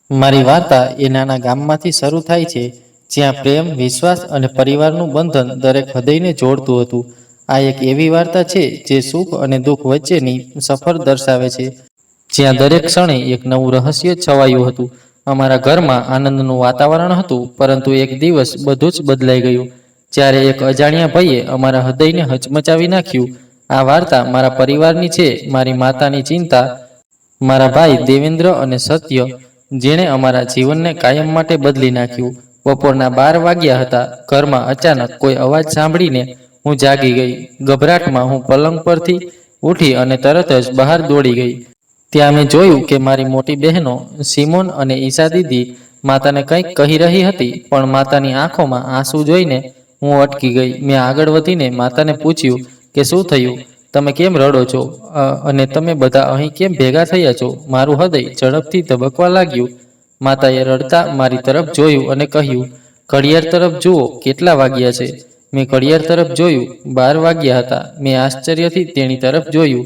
મારી વાર્તા એ નાના ગામમાંથી શરૂ થાય છે, જ્યાં પ્રેમ, વિશ્વાસ અને પરિવારનું બંધન દરેક હૃદયને જોડતું હતું. આ એક એવી વાર્તા છે જે સુખ અને દુઃખ વચ્ચેની સફર દર્શાવે છે, જ્યાં દરેક ક્ષણે એક નવું રહસ્ય છવાયું હતું. અમારા ઘરમાં આનંદનું વાતાવરણ હતું, પરંતુ એક દિવસ બધું જ બદલાઈ ગયું, જ્યારે એક અજાણ્યા ભાઈએ અમારા હૃદયને હચમચાવી નાખ્યું. આ વાર્તા મારા પરિવારની છે, મારી માતાની ચિંતા, મારા ભાઈ દેવેન્દ્ર અને સત્ય, જેણે અમારા જીવનને કાયમ માટે બદલી નાખ્યું. બપોરના 12 વાગ્યા હતા. ઘરમાં અચાનક કોઈ અવાજ સાંભળીને હું જાગી ગઈ. ગભરાટમાં હું પલંગ પરથી ઉઠી અને તરત જ બહાર દોડી ગઈ. ત્યાં મેં જોયું કે મારી મોટી બહેનો સિમોન અને ઈશા દીદી માતાને કંઈક કહી રહી હતી, પણ માતાની આંખોમાં આંસુ જોઈને હું અટકી ગઈ. મેં આગળ વધીને માતાને પૂછ્યું કે શું થયું, તમે કેમ રડો છો, અને તમે બધા અહીં કેમ ભેગા થયા છો? મારું હૃદય ઝડપથી ધબકવા લાગ્યું. માતાએ રડતા મારી તરફ જોયું અને કહ્યું, ઘડિયાળ તરફ જુઓ, કેટલા વાગ્યા છે? મેં ઘડિયાળ તરફ જોયું. 12 વાગ્યા હતા. મેં આશ્ચર્યથી તેની તરફ જોયું.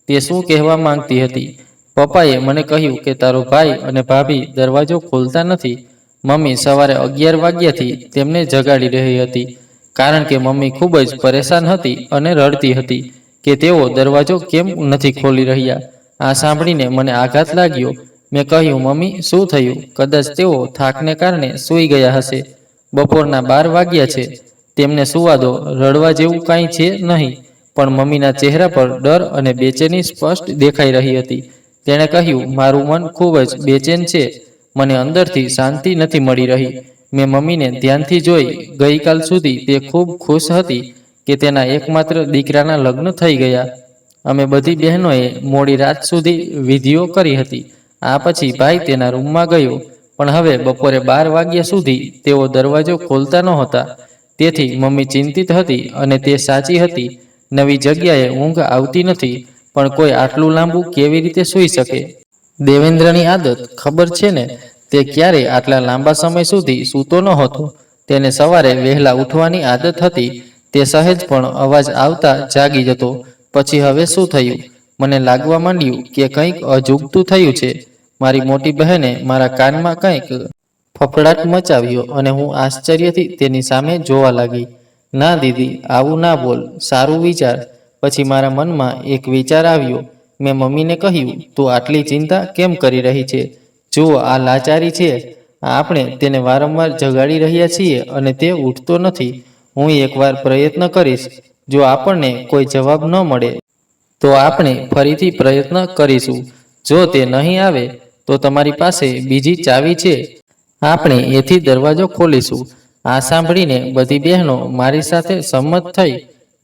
તે શું કહેવા માંગતી હતી? પપ્પાએ મને કહ્યું કે તારો ભાઈ અને ભાભી દરવાજો ખોલતા નથી. મમ્મી સવારે 11 વાગ્યાથી તેમને જગાડી રહી હતી, કારણ કે મમ્મી ખૂબ જ પરેશાન હતી અને રડતી હતી કે તેઓ દરવાજો કેમ નથી ખોલી રહ્યા. આ સાંભળીને મને આઘાત લાગ્યો. મેં કહ્યું, મમ્મી, શું થયું? કદાચ તેઓ થાકને કારણે સૂઈ ગયા હશે. બપોરના 12 વાગ્યા છે. તેમને સૂવા દો, રડવા જેવું કાંઈ છે નહીં. પણ મમ્મીના ચહેરા પર ડર અને બેચેની સ્પષ્ટ દેખાઈ રહી હતી. તેણે કહ્યું, મારું મન ખૂબ જ બેચેન છે. મને અંદરથી શાંતિ નથી મળી રહી. મેં મમ્મીને ધ્યાનથી જોઈ. ગઈકાલ સુધી તે ખૂબ ખુશ હતી કે તેના એકમાત્ર દીકરાના લગ્ન થઈ ગયા. અમે બધી બહેનોએ મોડી રાત સુધી વિધિઓ કરી હતી. આ પછી ભાઈ તેના રૂમમાં ગયો, પણ હવે બપોરે 12 વાગ્યા સુધી તેઓ દરવાજો ખોલતા નહોતા. તેથી મમ્મી ચિંતિત હતી, અને તે સાચી હતી. નવી જગ્યાએ ઊંઘ આવતી નથી, પણ કોઈ આટલું લાંબુ કેવી રીતે સૂઈ શકે? દેવેન્દ્રની આદત ખબર છે ને, તે ક્યારેય આટલા લાંબા સમય સુધી સૂતો નહોતો. તેને સવારે વહેલા ઉઠવાની આદત હતી. તે સહેજ પણ અવાજ આવતા જાગી જતો. પછી હવે શું થયું? મને લાગવા માંડ્યું કે કંઈક અજુગતું થયું છે. મારી મોટી બહેને મારા કાનમાં કંઈક ફફડાટ મચાવ્યો, અને હું આશ્ચર્યથી તેની સામે જોવા લાગી. ના દીદી, આવું ના બોલ, સારું વિચાર. પછી મારા મનમાં એક વિચાર આવ્યો. મેં મમ્મીને કહ્યું, તું આટલી ચિંતા કેમ કરી રહી છે? જુઓ, આ લાચારી છે. આપણે તેને વારંવાર જગાડી રહ્યા છીએ અને તે ઉઠતો નથી. હું એકવાર પ્રયત્ન કરીશ. જો આપણને કોઈ જવાબ ન મળે તો આપણે ફરીથી પ્રયત્ન કરીશું. જો તે નહીં આવે તો તમારી પાસે બીજી ચાવી છે. આપણે એથી દરવાજો ખોલીશું. આ સાંભળીને બધી બહેનો મારી સાથે સંમત થઈ.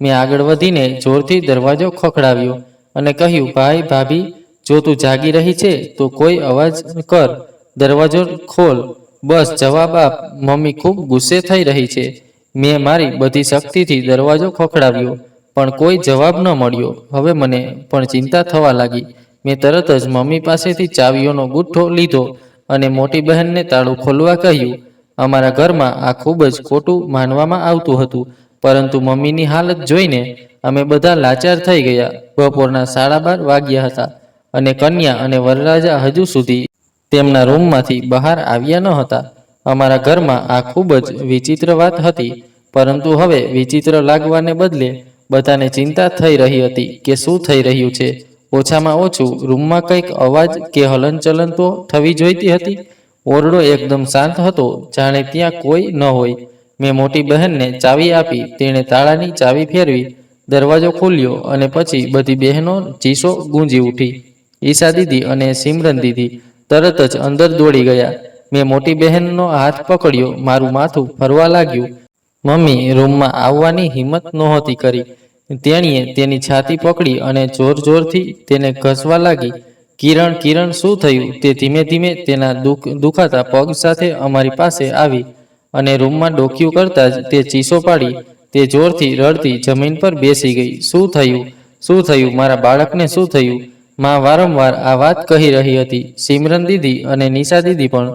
મેં આગળ વધીને જોરથી દરવાજો ખખડાવ્યો અને કહ્યું, ભાઈ, ભાભી, જો તું જાગી રહી છે તો કોઈ અવાજ કર, દરવાજો ખોલ, બસ જવાબ આપ. મમ્મી ખૂબ ગુસ્સે થઈ રહી છે. મેં મારી બધી શક્તિથી દરવાજો ખખડાવ્યો, પણ કોઈ જવાબ ન મળ્યો. હવે મને પણ ચિંતા થવા લાગી. મેં તરત જ મમ્મી પાસેથી ચાવીઓનો ગુઠ્ઠો લીધો અને મોટી બહેનને તાળું ખોલવા કહ્યું. અમારા ઘરમાં આ ખૂબ જ ખોટું માનવામાં આવતું હતું, પરંતુ મમ્મીની હાલત જોઈને અમે બધા લાચાર થઈ ગયા. બપોરના 12:30 વાગ્યા હતા, અને કન્યા અને વરરાજા હજુ સુધી તેમના રૂમમાંથી બહાર આવ્યા ન હતા. અમારા ઘરમાં આ ખૂબ જ વિચિત્ર વાત હતી, પરંતુ હવે વિચિત્ર લાગવાને બદલે બધાને ચિંતા થઈ રહી હતી કે શું થઈ રહ્યું છે. ઓછામાં ઓછું રૂમમાં કંઈક અવાજ કે હલનચલન તો થવી જોઈતી હતી. ઓરડો એકદમ શાંત હતો, જાણે ત્યાં કોઈ ન હોય. મેં મોટી બહેનને ચાવી આપી. તેણે તાળાની ચાવી ફેરવી, દરવાજો ખોલ્યો, અને પછી બધી બહેનો ચીસો ગુંજી ઉઠી. ઈશા દીદી અને સિમરન દીદી તરત જ અંદર દોડી ગયા. મેં મોટી બહેનનો હાથ પકડ્યો. મારું માથું ફરવા લાગ્યું. મમ્મી રૂમમાં આવવાની હિંમત નહોતી કરી. તેણીએ તેની છાતી પકડી અને જોર જોરથી તેને ઘસવા લાગી. કિરણ, કિરણ, શું થયું? તે ધીમે ધીમે તેના દુખાતા પગ સાથે અમારી પાસે આવી, અને રૂમમાં ડોકિયું કરતા જ તે ચીસો પાડી. તે જોરથી રડતી જમીન પર બેસી ગઈ. શું થયું? શું થયું? મારા બાળકને શું થયું? માં વારંવાર આ વાત કહી રહી હતી. સિમરન દીદી અને નિશા દીદી પણ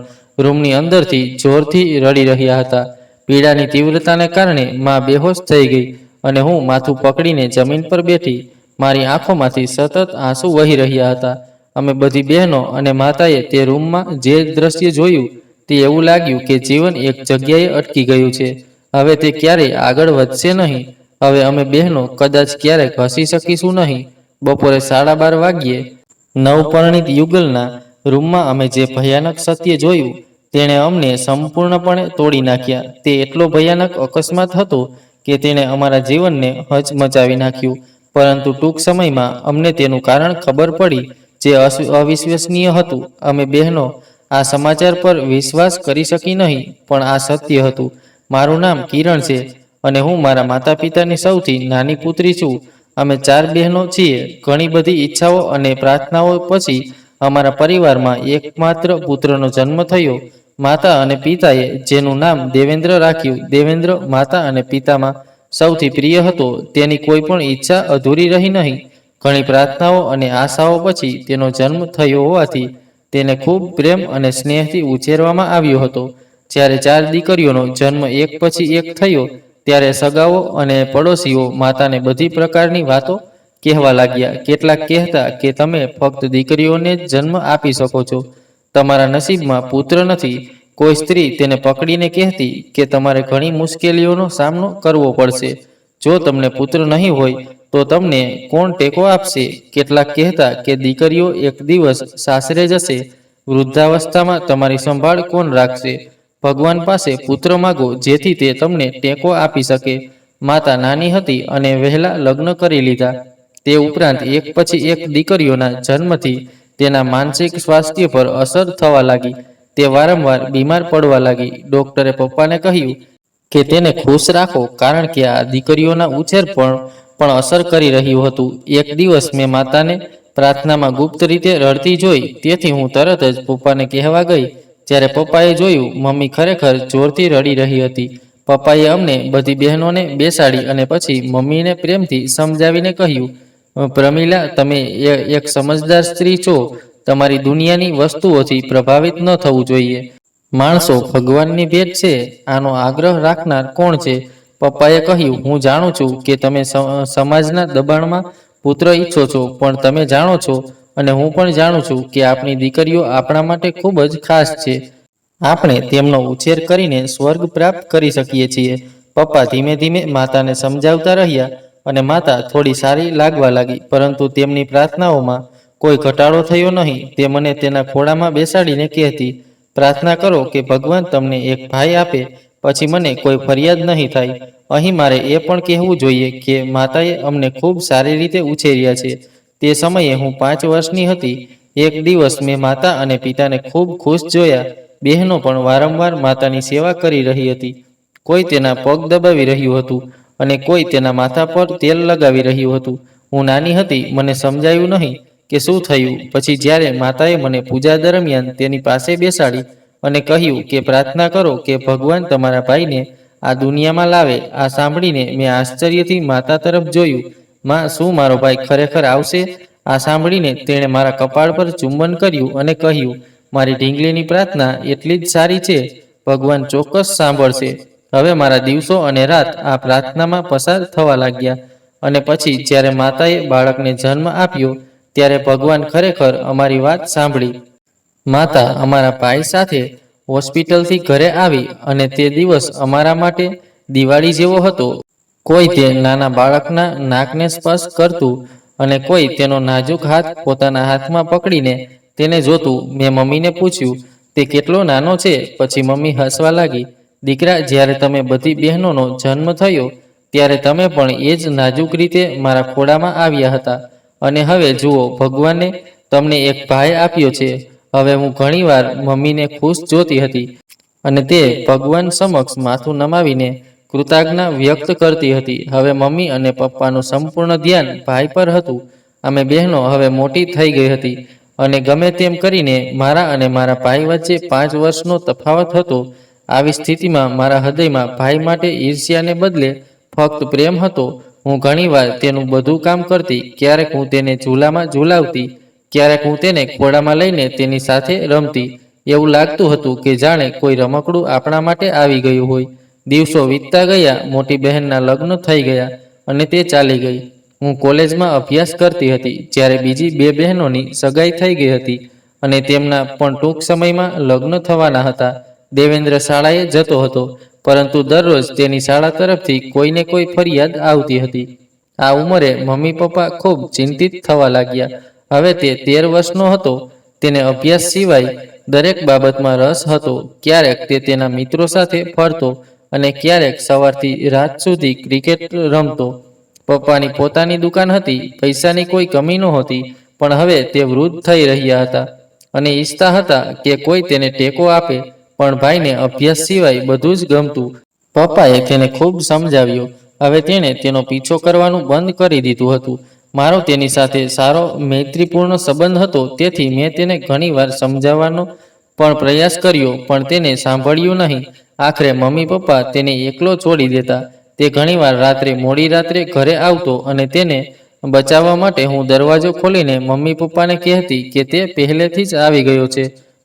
રૂમની અંદરથી જોરથી રડી રહ્યા હતા. પીડાની તીવ્રતાને કારણે માં બેહોશ થઈ ગઈ, અને હું માથું પકડીને જમીન પર બેઠી. મારી આંખોમાંથી સતત આંસુ વહી રહ્યા હતા, અમે બધી બહેનો અને માતાએ તે રૂમમાં જે દ્રશ્ય જોયું તે એવું લાગ્યું કે જીવન એક જગ્યાએ અટકી ગયું છે. હવે તે ક્યારેય આગળ વધશે નહીં. હવે અમે બહેનો કદાચ ક્યારેક હસી શકીશું નહીં. બપોરે 12:30 વાગ્યે નવપરણિત યુગલના રૂમમાં અમે જે ભયાનક સત્ય જોયું તેણે અમને સંપૂર્ણપણે તોડી નાખ્યા. તે એટલો ભયાનક અકસ્માત હતો કે તેણે અમારા જીવનને હચમચાવી નાખ્યું. પરંતુ ટૂંક સમયમાં અમને તેનું કારણ ખબર પડી, જે અવિશ્વસનીય હતું. અમે બહેનો આ સમાચાર પર વિશ્વાસ કરી શકી નહીં, પણ આ સત્ય હતું. મારું નામ કિરણ છે અને હું મારા માતા પિતાની સૌથી નાની પુત્રી છું. અમે 4 બહેનો છીએ. ઘણી બધી ઈચ્છાઓ અને પ્રાર્થનાઓ પછી અમારા પરિવારમાં એકમાત્ર પુત્રનો જન્મ થયો. માતા અને પિતાએ જેનું નામ દેવેન્દ્ર રાખ્યું. દેવેન્દ્ર માતા અને પિતામાં સૌથી પ્રિય હતો. તેની કોઈ પણ ઈચ્છા અધૂરી રહી નહીં. ઘણી પ્રાર્થનાઓ અને આશાઓ પછી તેનો જન્મ થયો હોવાથી તેને ખૂબ પ્રેમ અને સ્નેહથી ઉછેરવામાં આવ્યો હતો. જ્યારે 4 દીકરીઓનો જન્મ એક પછી એક થયો ત્યારે સગાઓ અને પડોશીઓ માતાને બધી પ્રકારની વાતો કહેવા લાગ્યા. કેટલાક કહેતા કે તમે ફક્ત દીકરીઓને જ જન્મ આપી શકો છો, તમારા નસીબમાં પુત્ર નથી. કોઈ સ્ત્રી તેને પકડીને કહેતી કે તમારે ઘણી મુશ્કેલીઓનો સામનો કરવો પડશે. જો તમને પુત્ર નહીં હોય તો તમને કોણ ટેકો આપશે? કેટલાક કહેતા કે દીકરીઓ એક દિવસ સાસરે જશે. વૃદ્ધાવસ્થામાં તમારી સંભાળ કોણ રાખશે? ભગવાન પાસે પુત્ર માગો જેથી તે તમને ટેકો આપી શકે. માતા નાની હતી અને વહેલા લગ્ન કરી લીધા. તે ઉપરાંત એક પછી એક દીકરીઓના જન્મથી તેના માનસિક સ્વાસ્થ્ય પર અસર થવા લાગી. તે વારંવાર બીમાર પડવા લાગી. ડોક્ટરે પપ્પાને કહ્યું કે તેને ખુશ રાખો, કારણ કે આ દીકરીઓના ઉછેર પણ અસર કરી રહ્યું હતું. એક દિવસ મેં માતાને પ્રાર્થનામાં ગુપ્ત રીતે રડતી જોઈ, તેથી હું તરત જ પપ્પાને કહેવા ગઈ. જ્યારે પપ્પાએ જોયું, મમ્મી ખરેખર જોરથી રડી રહી હતી. પપ્પાએ અમને બધી બહેનોને બેસાડી અને પછી મમ્મીને પ્રેમથી સમજાવીને કહ્યું, પ્રમીલા, તમે એક સમજદાર સ્ત્રી છો. તમારી દુનિયાની વસ્તુઓથી પ્રભાવિત ન થવું જોઈએ. માણસો ભગવાનની ભેટ છે. આનો આગ્રહ રાખનાર કોણ છે? પપ્પાએ કહ્યું, હું જાણું છું કે તમે સમાજના દબાણમાં પુત્ર ઈચ્છો છો, પણ તમે જાણો છો અને હું પણ જાણું છું કે આપણી દીકરીઓ આપણા માટે ખૂબ જ ખાસ છે. આપણે તેમનો ઉછેર કરીને સ્વર્ગ પ્રાપ્ત કરી શકીએ છીએ. પપ્પા ધીમે ધીમે માતાને સમજાવતા રહ્યા અને માતા થોડી સારી લાગવા લાગી, પરંતુ તેમની પ્રાર્થનાઓમાં કોઈ ઘટાડો થયો નહીં. તે મને તેના ખોળામાં બેસાડીને કહેતી, પ્રાર્થના કરો કે ભગવાન તમને એક ભાઈ આપે, પછી મને કોઈ ફરિયાદ નહીં થાય. અહીં મારે એ પણ કહેવું જોઈએ કે માતાએ અમને ખૂબ સારી રીતે ઉછેર્યા છે. તે સમયે હું 5 વર્ષની હતી. એક દિવસ મેં માતા અને પિતાને ખૂબ ખુશ જોયા. બહેનો પણ વારંવાર માતાની સેવા કરી રહી હતી. કોઈ તેના પગ દબાવી રહ્યું હતું અને કોઈ તેના માથા પર તેલ લગાવી રહ્યું હતું. હું નાની હતી, મને સમજાયું નહીં કે શું થયું. પછી જ્યારે માતાએ મને પૂજા દરમિયાન તેની પાસે બેસાડી અને કહ્યું કે પ્રાર્થના કરો કે ભગવાન તમારા ભાઈને આ દુનિયામાં લાવે, આ સાંભળીને મેં આશ્ચર્યથી માતા તરફ જોયું. માં, શું મારો ભાઈ ખરેખર આવશે? આ સાંભળીને તેણે મારા કપાળ પર ચુંબન કર્યું અને કહ્યું, મારી ઢીંગલીની પ્રાર્થના એટલી જ સારી છે, ભગવાન ચોક્કસ સાંભળશે. હવે મારા દિવસો અને રાત આ પ્રાર્થનામાં પસાર થવા લાગ્યા. અને પછી જ્યારે માતાએ બાળકને જન્મ આપ્યો ત્યારે ભગવાન ખરેખર અમારી વાત સાંભળી. માતા અમારા ભાઈ સાથે હોસ્પિટલથી ઘરે આવી અને તે દિવસ અમારા માટે દિવાળી જેવો હતો. કોઈ તે નાના બાળકના નાકને સ્પર્શ કરતું અને કોઈ તેનો નાજુક હાથ પોતાના હાથમાં પકડીને તેને જોતું. મેં મમ્મીને પૂછ્યું, તે કેટલો નાનો છે? પછી મમ્મી હસવા લાગી. દીકરા, જ્યારે તમે બધી બહેનોનો જન્મ થયો ત્યારે તમે પણ એ જ નાજુક રીતે મારા ખોળામાં આવ્યા હતા. અને હવે જુઓ, ભગવાને તમને એક ભાઈ આપ્યો છે. હવે હું ઘણીવાર મમ્મીને ખુશ જોતી હતી અને તે ભગવાન સમક્ષ માથું નમાવીને કૃતજ્ઞતા વ્યક્ત કરતી હતી. હવે મમ્મી અને પપ્પાનું સંપૂર્ણ ધ્યાન ભાઈ પર હતું. અમે બહેનો હવે મોટી થઈ ગઈ હતી અને ગમે તેમ કરીને મારા અને મારા ભાઈ વચ્ચે 5 વર્ષનો તફાવત હતો. આવી સ્થિતિમાં મારા હૃદયમાં ભાઈ માટે ઈર્ષ્યાને બદલે ફક્ત પ્રેમ હતો. હું ઘણીવાર તેનું બધું કામ કરતી. ક્યારેક હું તેને ઝૂલામાં ઝૂલાવતી, ક્યારેક હું તેને ખોળામાં લઈને તેની સાથે રમતી. એવું લાગતું હતું કે જાણે કોઈ રમકડું આપણા માટે આવી ગયું હોય. દિવસો વીતતા ગયા. મોટી બહેનના લગ્ન થઈ ગયા અને તે ચાલી ગઈ. હું કોલેજમાં અભ્યાસ કરતી હતી જ્યારે બીજી બે બહેનોની સગાઈ થઈ ગઈ હતી અને તેમના પણ ટૂંક સમયમાં લગ્ન થવાના હતા. દેવેન્દ્ર શાળાએ જતો હતો, પરંતુ દરરોજ તેની શાળા તરફથી કોઈને કોઈ ફરિયાદ આવતી હતી. આ ઉંમરે મમ્મી પપ્પા ખૂબ ચિંતિત થવા લાગ્યા. હવે તે 13 વર્ષનો હતો. તેને અભ્યાસ સિવાય દરેક બાબતમાં રસ હતો. ક્યારેક તે તેના મિત્રો સાથે ફરતો અને ક્યારેક સવારથી રાત સુધી ક્રિકેટ રમતો. પપ્પાની પોતાની દુકાન હતી, પૈસાની કોઈ કમી નહોતી, પણ હવે તે વૃદ્ધ થઈ રહ્યા હતા અને ઈચ્છતા હતા કે કોઈ તેને ટેકો આપે. પણ ભાઈને અભ્યાસ સિવાય બધું જ ગમતું. પપ્પાએ તેને ખૂબ સમજાવ્યો. હવે તેણે તેનો પીછો કરવાનું બંધ કરી દીધું હતું. મારો તેની સાથે સારો મૈત્રીપૂર્ણ સંબંધ હતો, તેથી મેં તેને ઘણીવાર સમજાવવાનો પણ પ્રયાસ કર્યો, પણ તેને સાંભળ્યું નહીં. આખરે મમ્મી પપ્પા તેને એકલો છોડી દેતા. તે ઘણીવાર રાત્રે મોડી રાત્રે ઘરે આવતો અને તેને બચાવવા માટે હું દરવાજો ખોલીને મમ્મી પપ્પાને કહેતી કે તે પહેલેથી જ આવી ગયો છે.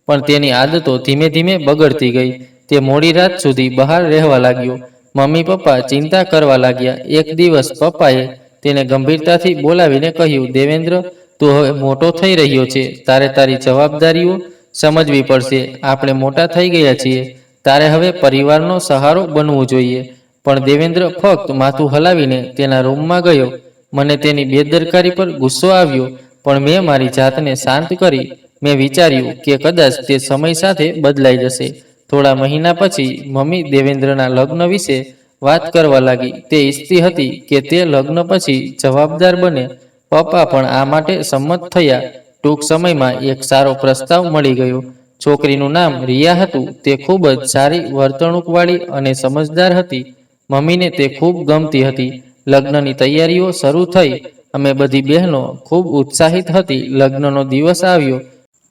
પણ તેની આદતો ધીમે ધીમે બગડતી ગઈ. તે મોડી રાત સુધી બહાર રહેવા લાગ્યો. મમ્મી પપ્પા ચિંતા કરવા લાગ્યા. એક દિવસ પપ્પાએ તેને ગંભીરતાથી બોલાવીને કહ્યું, દેવેન્દ્ર, તું હવે મોટો થઈ રહ્યો છે. તારે તારી જવાબદારીઓ સમજવી પડશે. આપણે મોટા થઈ ગયા છીએ. તારે હવે પરિવારનો સહારો બનવું જોઈએ. પણ દેવેન્દ્ર ફક્ત માથું હલાવીને તેના રૂમમાં ગયો. મને તેની બેદરકારી પર ગુસ્સો આવ્યો, પણ મેં મારી જાતને શાંત કરી. મેં વિચાર્યું કે કદાચ તે સમય સાથે બદલાઈ જશે. થોડા મહિના પછી મમ્મી દેવેન્દ્રના લગ્ન વિશે વાત કરવા લાગી. તે ઈચ્છતી હતી કે તે લગ્ન પછી જવાબદાર બને. પપ્પા પણ આ માટે સંમત થયા. ટૂંક સમયમાં એક સારો પ્રસ્તાવ મળી ગયો. છોકરીનું નામ રિયા હતું. તે ખૂબ જ સારી વર્તણૂકવાળી અને સમજદાર હતી. મમ્મીને તે ખૂબ ગમતી હતી. લગ્નની તૈયારીઓ શરૂ થઈ. અમે બધી બહેનો ખૂબ ઉત્સાહિત હતી. લગ્નનો દિવસ આવ્યો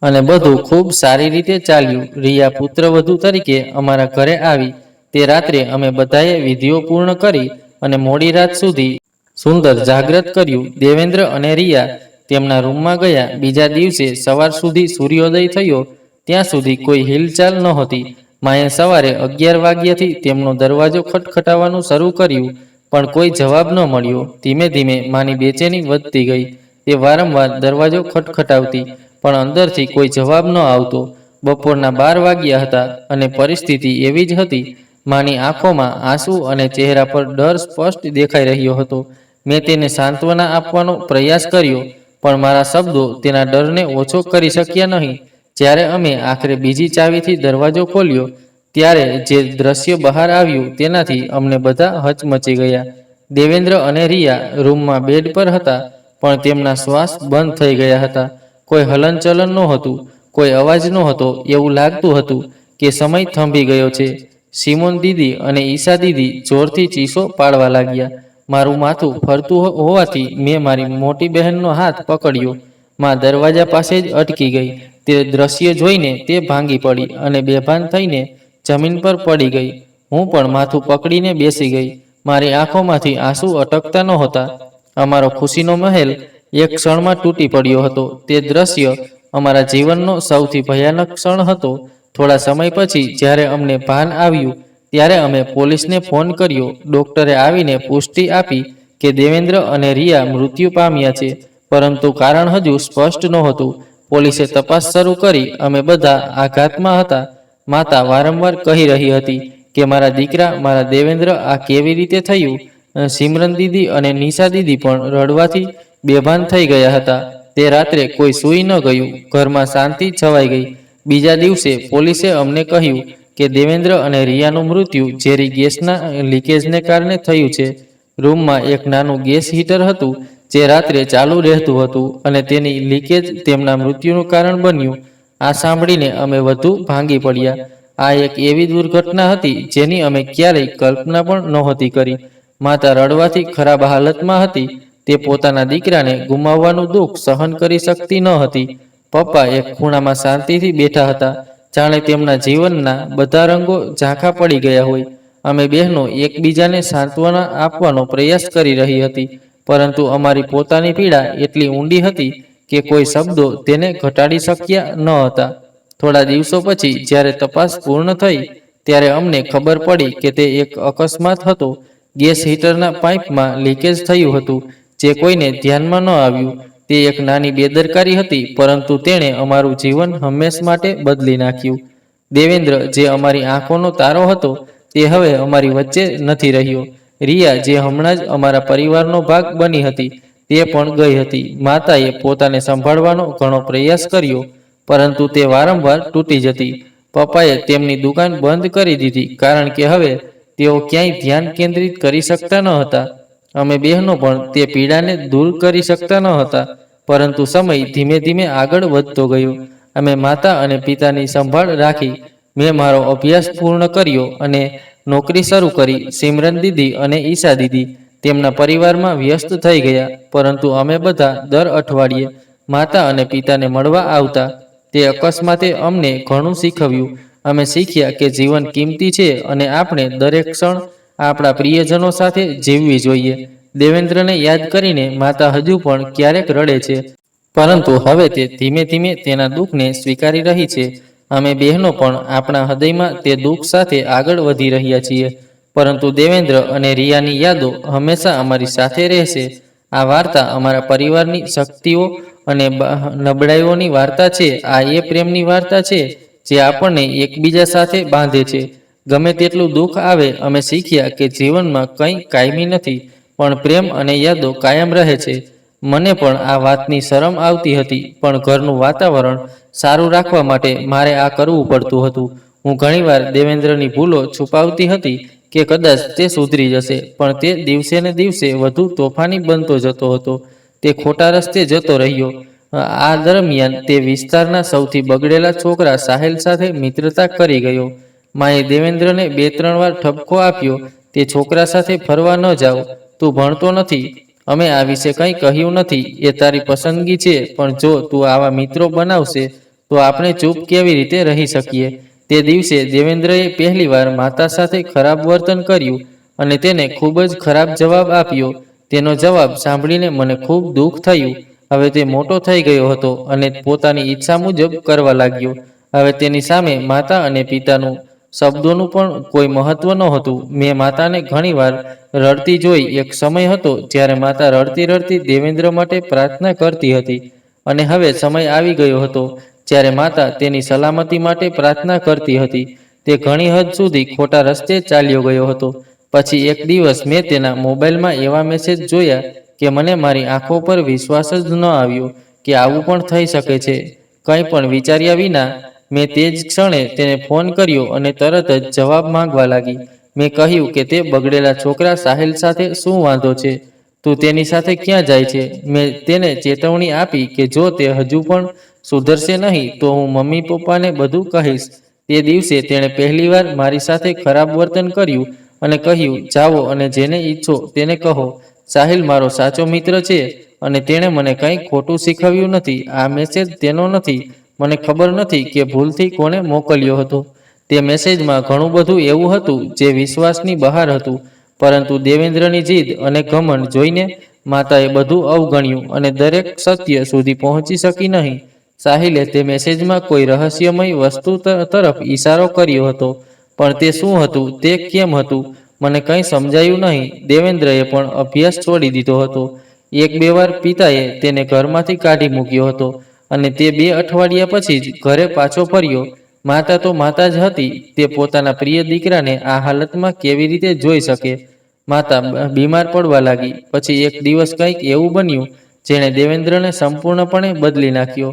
અને બધું ખૂબ સારી રીતે ચાલ્યું. રિયા પુત્રવધુ તરીકે અમારા ઘરે આવી. તે રાત્રે અમે બધાએ વિધિઓ પૂર્ણ કરી અને મોડી રાત સુધી સુંદર જાગ્રત કર્યું. દેવેન્દ્ર અને રિયા તેમના રૂમમાં ગયા. બીજા દિવસે સવાર સુધી સૂર્યોદય થયો ત્યાં સુધી કોઈ હિલચાલ નહોતી. માએ સવારે 11 વાગ્યાથી તેમનો દરવાજો ખટખટાવવાનું શરૂ કર્યું, પણ કોઈ જવાબ ન મળ્યો. ધીમે ધીમે માની બેચેની વધતી ગઈ. તે વારંવાર દરવાજો ખટખટાવતી, પણ અંદરથી કોઈ જવાબ ન આવતો. બપોરના 12 વાગ્યા હતા અને પરિસ્થિતિ એવી જ હતી. માની આંખોમાં આંસુ અને ચહેરા પર ડર સ્પષ્ટ દેખાઈ રહ્યો હતો. મેં તેને સાંત્વના આપવાનો પ્રયાસ કર્યો, પણ મારા શબ્દો તેના ડરને ઓછો કરી શક્યા નહીં. જ્યારે અમે આખરે બીજી ચાવીથી દરવાજો ખોલ્યો, ત્યારે જે દ્રશ્ય બહાર આવ્યું તેનાથી અમને બધા હચમચી ગયા. દેવેન્દ્ર અને રિયા રૂમમાં બેડ પર હતા, પણ તેમના શ્વાસ બંધ થઈ ગયા હતા. કોઈ હલનચલન નહોતું, કોઈ અવાજ નહોતો. એવું લાગતું હતું કે સમય થંભી ગયો છે. સિમોન દીદી અને ઈશા દીદી જોરથી ચીસો પાડવા લાગ્યા. મારું માથું ફરતું હોવાથી મેં મારી મોટી બહેનનો હાથ પકડ્યો. માં દરવાજા પાસે જ અટકી ગઈ. તે દ્રશ્ય જોઈને તે ભાંગી પડી અને બેભાન થઈને જમીન પર પડી ગઈ. હું પણ માથું પકડીને બેસી ગઈ. મારી આંખોમાંથી આંસુ અટકતા નહોતા. અમારો ખુશીનો મહેલ એક ક્ષણમાં તૂટી પડ્યો હતો. તે દ્રશ્ય અમારા જીવનનો સૌથી ભયાનક ક્ષણ હતો. થોડા સમય પછી જ્યારે અમને ભાન આવ્યું, ત્યારે અમે પોલીસને ફોન કર્યો. ડોક્ટરે આવીને પુષ્ટિ આપી કે દેવેન્દ્ર અને રિયા મૃત્યુ પામ્યા છે, પરંતુ કારણ હજુ સ્પષ્ટ નહોતું. પોલીસે તપાસ શરૂ કરી. અમે બધા આઘાતમાં હતા. માતા વારંવાર કહી રહી હતી કે મારા દીકરા, મારા દેવેન્દ્ર, આ કેવી રીતે થયું? સિમરન દીદી અને નિશા દીદી પણ રડવાથી બેભાન થઈ ગયા હતા. તે રાત્રે કોઈ સૂઈ ન ગયું. ઘરમાં શાંતિ છવાઈ ગઈ. બીજા દિવસે પોલીસે અમને કહ્યું કે દેવેન્દ્ર અને રિયાનું મૃત્યુ ઝેરી ગેસના લીકેજને કારણે થયું છે. રૂમમાં એક નાનું ગેસ હીટર હતું જે રાત્રે ચાલુ રહેતું હતું અને તેની લીકેજ તેમના મૃત્યુનું કારણ બન્યું. આ સાંભળીને અમે વધુ ભાંગી પડ્યા. આ એક એવી દુર્ઘટના હતી જેની અમે ક્યારેય કલ્પના પણ નહોતી કરી. માતા રડવાથી ખરાબ હાલતમાં હતી. તે પોતાના દીકરાને ગુમાવવાનું દુઃખ સહન કરી શકતી ન હતી. પપ્પા એક ખૂણામાં શાંતિથી બેઠા હતા, જાણે તેમના જીવનના બધા રંગો ઝાંખા પડી ગયા હોય. અમે બહેનો એકબીજાને સાંત્વના આપવાનો પ્રયાસ કરી રહી હતી, પરંતુ અમારી પોતાની પીડા એટલી ઊંડી હતી કે કોઈ શબ્દો તેને ઘટાડી શક્યા ન હતા. થોડા દિવસો પછી જ્યારે તપાસ પૂર્ણ થઈ, ત્યારે અમને ખબર પડી કે તે એક અકસ્માત હતો. ગેસ હીટરના પાઇપમાં લીકેજ થયું હતું, જે કોઈને ધ્યાનમાં ન આવ્યું. તે એક નાની બેદરકારી હતી, પરંતુ તેણે અમારું જીવન હંમેશ માટે બદલી નાખ્યું. દેવેન્દ્ર, જે અમારી આંખોનો તારો હતો, તે હવે અમારી વચ્ચે નથી રહ્યો. રિયા, જે હમણાં જ અમારા પરિવારનો ભાગ બની હતી, તે પણ ગઈ હતી. માતાએ પોતાને સંભાળવાનો ઘણો પ્રયાસ કર્યો, પરંતુ તે વારંવાર તૂટી જતી. પપ્પાએ તેમની દુકાન બંધ કરી દીધી, કારણ કે હવે તેઓ ક્યાંય ધ્યાન કેન્દ્રિત કરી શકતા ન હતા. અમે બહેનો પણ તે પીડાને દૂર કરી શકતા ન હતા. પરંતુ સમય ધીમે ધીમે આગળ વધતો ગયો. અમે માતા અને પિતાની સંભાળ રાખી. મેં મારો અભ્યાસ પૂર્ણ કર્યો અને નોકરી શરૂ કરી. સિમરન દીદી અને ઈશા દીદી તેમના પરિવારમાં વ્યસ્ત થઈ ગયા, પરંતુ અમે બધા દર અઠવાડિયે માતા અને પિતાને મળવા આવતા. તે અકસ્માતે અમને ઘણું શીખવ્યું. અમે શીખ્યા કે જીવન કિંમતી છે અને આપણે દરેક ક્ષણ આપણા પ્રિયજનો સાથે જીવવી જોઈએ. દેવેન્દ્રને યાદ કરીને માતા હજુ પણ ક્યારેક રડે છે, પરંતુ હવે તે ધીમે ધીમે તેના દુઃખને સ્વીકારી રહી છે. અમે બહેનો પણ આપણા હૃદયમાં તે દુઃખ સાથે આગળ વધી રહ્યા છીએ, પરંતુ દેવેન્દ્ર અને રિયાની યાદો હંમેશા અમારી સાથે રહેશે. આ વાર્તા અમારા પરિવારની શક્તિઓ અને નબળાઈઓની વાર્તા છે. આ એ પ્રેમની વાર્તા છે જે આપણને એકબીજા સાથે બાંધે છે. ગમે તેટલું દુઃખ આવે, અમે શીખ્યા કે જીવનમાં કંઈ કાયમી નથી, પણ પ્રેમ અને યાદો કાયમ રહે છે. મને પણ આ વાતની શરમ આવતી હતી, પણ ઘરનું વાતાવરણ સારું રાખવા માટે મારે આ કરવું પડતું હતું. હું ઘણીવાર દેવેન્દ્રની ભૂલો છુપાવતી હતી કે કદાચ તે સુધરી જશે, પણ તે દિવસે ને દિવસે વધુ તોફાની બનતો જતો હતો. તે ખોટા રસ્તે જતો રહ્યો. આ દરમિયાન તે વિસ્તારના સૌથી બગડેલા છોકરા સાહિલ સાથે મિત્રતા કરી ગયો. માએ દેવેન્દ્રને 2-3 વાર ઠપકો આપ્યો, તે છોકરા સાથે ફરવા ન જાવ, તું ભણતો નથી. અમે આ વિશે કંઈ કહ્યું નથી. એ તારી પસંદગી છે, પણ જો તું આવા મિત્રો બનાવશે તો આપણે ચૂપ કેવી રીતે રહી શકીએ? તે દિવસે દેવેન્દ્રએ પહેલીવાર માતા સાથે ખરાબ વર્તન કર્યું અને તેને ખૂબ જ ખરાબ જવાબ આપ્યો. તેનો જવાબ સાંભળીને મને ખૂબ દુઃખ થયું. હવે તે મોટો થઈ ગયો હતો અને પોતાની ઈચ્છા મુજબ કરવા લાગ્યો. હવે તેની સામે માતા અને પિતાનું શબ્દોનું પણ કોઈ મહત્વ નહોતું. મેં માતાને ઘણીવાર રડતી જોઈ. એક સમય હતો જ્યારે માતા રડતી રડતી દેવેન્દ્ર માટે પ્રાર્થના કરતી હતી, અને હવે સમય આવી ગયો હતો જ્યારે માતા તેની સલામતી માટે પ્રાર્થના કરતી હતી. તે ઘણી હદ સુધી ખોટા રસ્તે ચાલ્યો ગયો હતો. પછી એક દિવસ મેં તેના મોબાઈલમાં એવા મેસેજ જોયા કે મને મારી આંખો પર વિશ્વાસ જ ન આવ્યો કે આવું પણ થઈ શકે છે. કંઈ પણ વિચાર્યા વિના મેં તે જ ક્ષણે તેને ફોન કર્યો અને તરત જ જવાબ માંગવા લાગી. મેં કહ્યું કે તે બગડેલા છોકરા સાહિલ સાથે શું વાંધો છે? તું તેની સાથે ક્યાં જાય છે? મેં તેને ચેતવણી આપી કે જો તે હજુ પણ સુધરશે નહીં તો હું મમ્મી પપ્પાને બધું કહીશ. તે દિવસે તેણે પહેલીવાર મારી સાથે ખરાબ વર્તન કર્યું અને કહ્યું, જાઓ અને જેને ઈચ્છો તેને કહો. સાહિલ મારો સાચો મિત્ર છે અને તેણે મને કંઈ ખોટું શીખવ્યું નથી. આ મેસેજ તેનો નથી. મને ખબર નથી કે ભૂલથી કોણે મોકલ્યો હતો. તે મેસેજમાં ઘણું બધું એવું હતું જે વિશ્વાસની બહાર હતું, પરંતુ દેવેન્દ્રની જીદ અને ઘમંડ જોઈને માતાએ બધું અવગણ્યું અને દરેક સત્ય સુધી પહોંચી શકી નહીં. સાહિલે તે મેસેજમાં કોઈ રહસ્યમય વસ્તુ તરફ ઈશારો કર્યો હતો, પણ તે શું હતું, તે કેમ હતું, મને કંઈ સમજાયું નહીં. દેવેન્દ્રએ પણ અભ્યાસ છોડી દીધો હતો. 1-2 વાર પિતાએ તેને ઘરમાંથી કાઢી મૂક્યો હતો અને તે 2 અઠવાડિયા પછી જ ઘરે પાછો ફર્યો. માતા તો માતા જ હતી. તે પોતાના પ્રિય દીકરાને આ હાલતમાં કેવી રીતે જોઈ શકે? માતા બીમાર પડવા લાગી. પછી એક દિવસ કંઈક એવું બન્યું જેણે દેવેન્દ્રને સંપૂર્ણપણે બદલી નાખ્યો.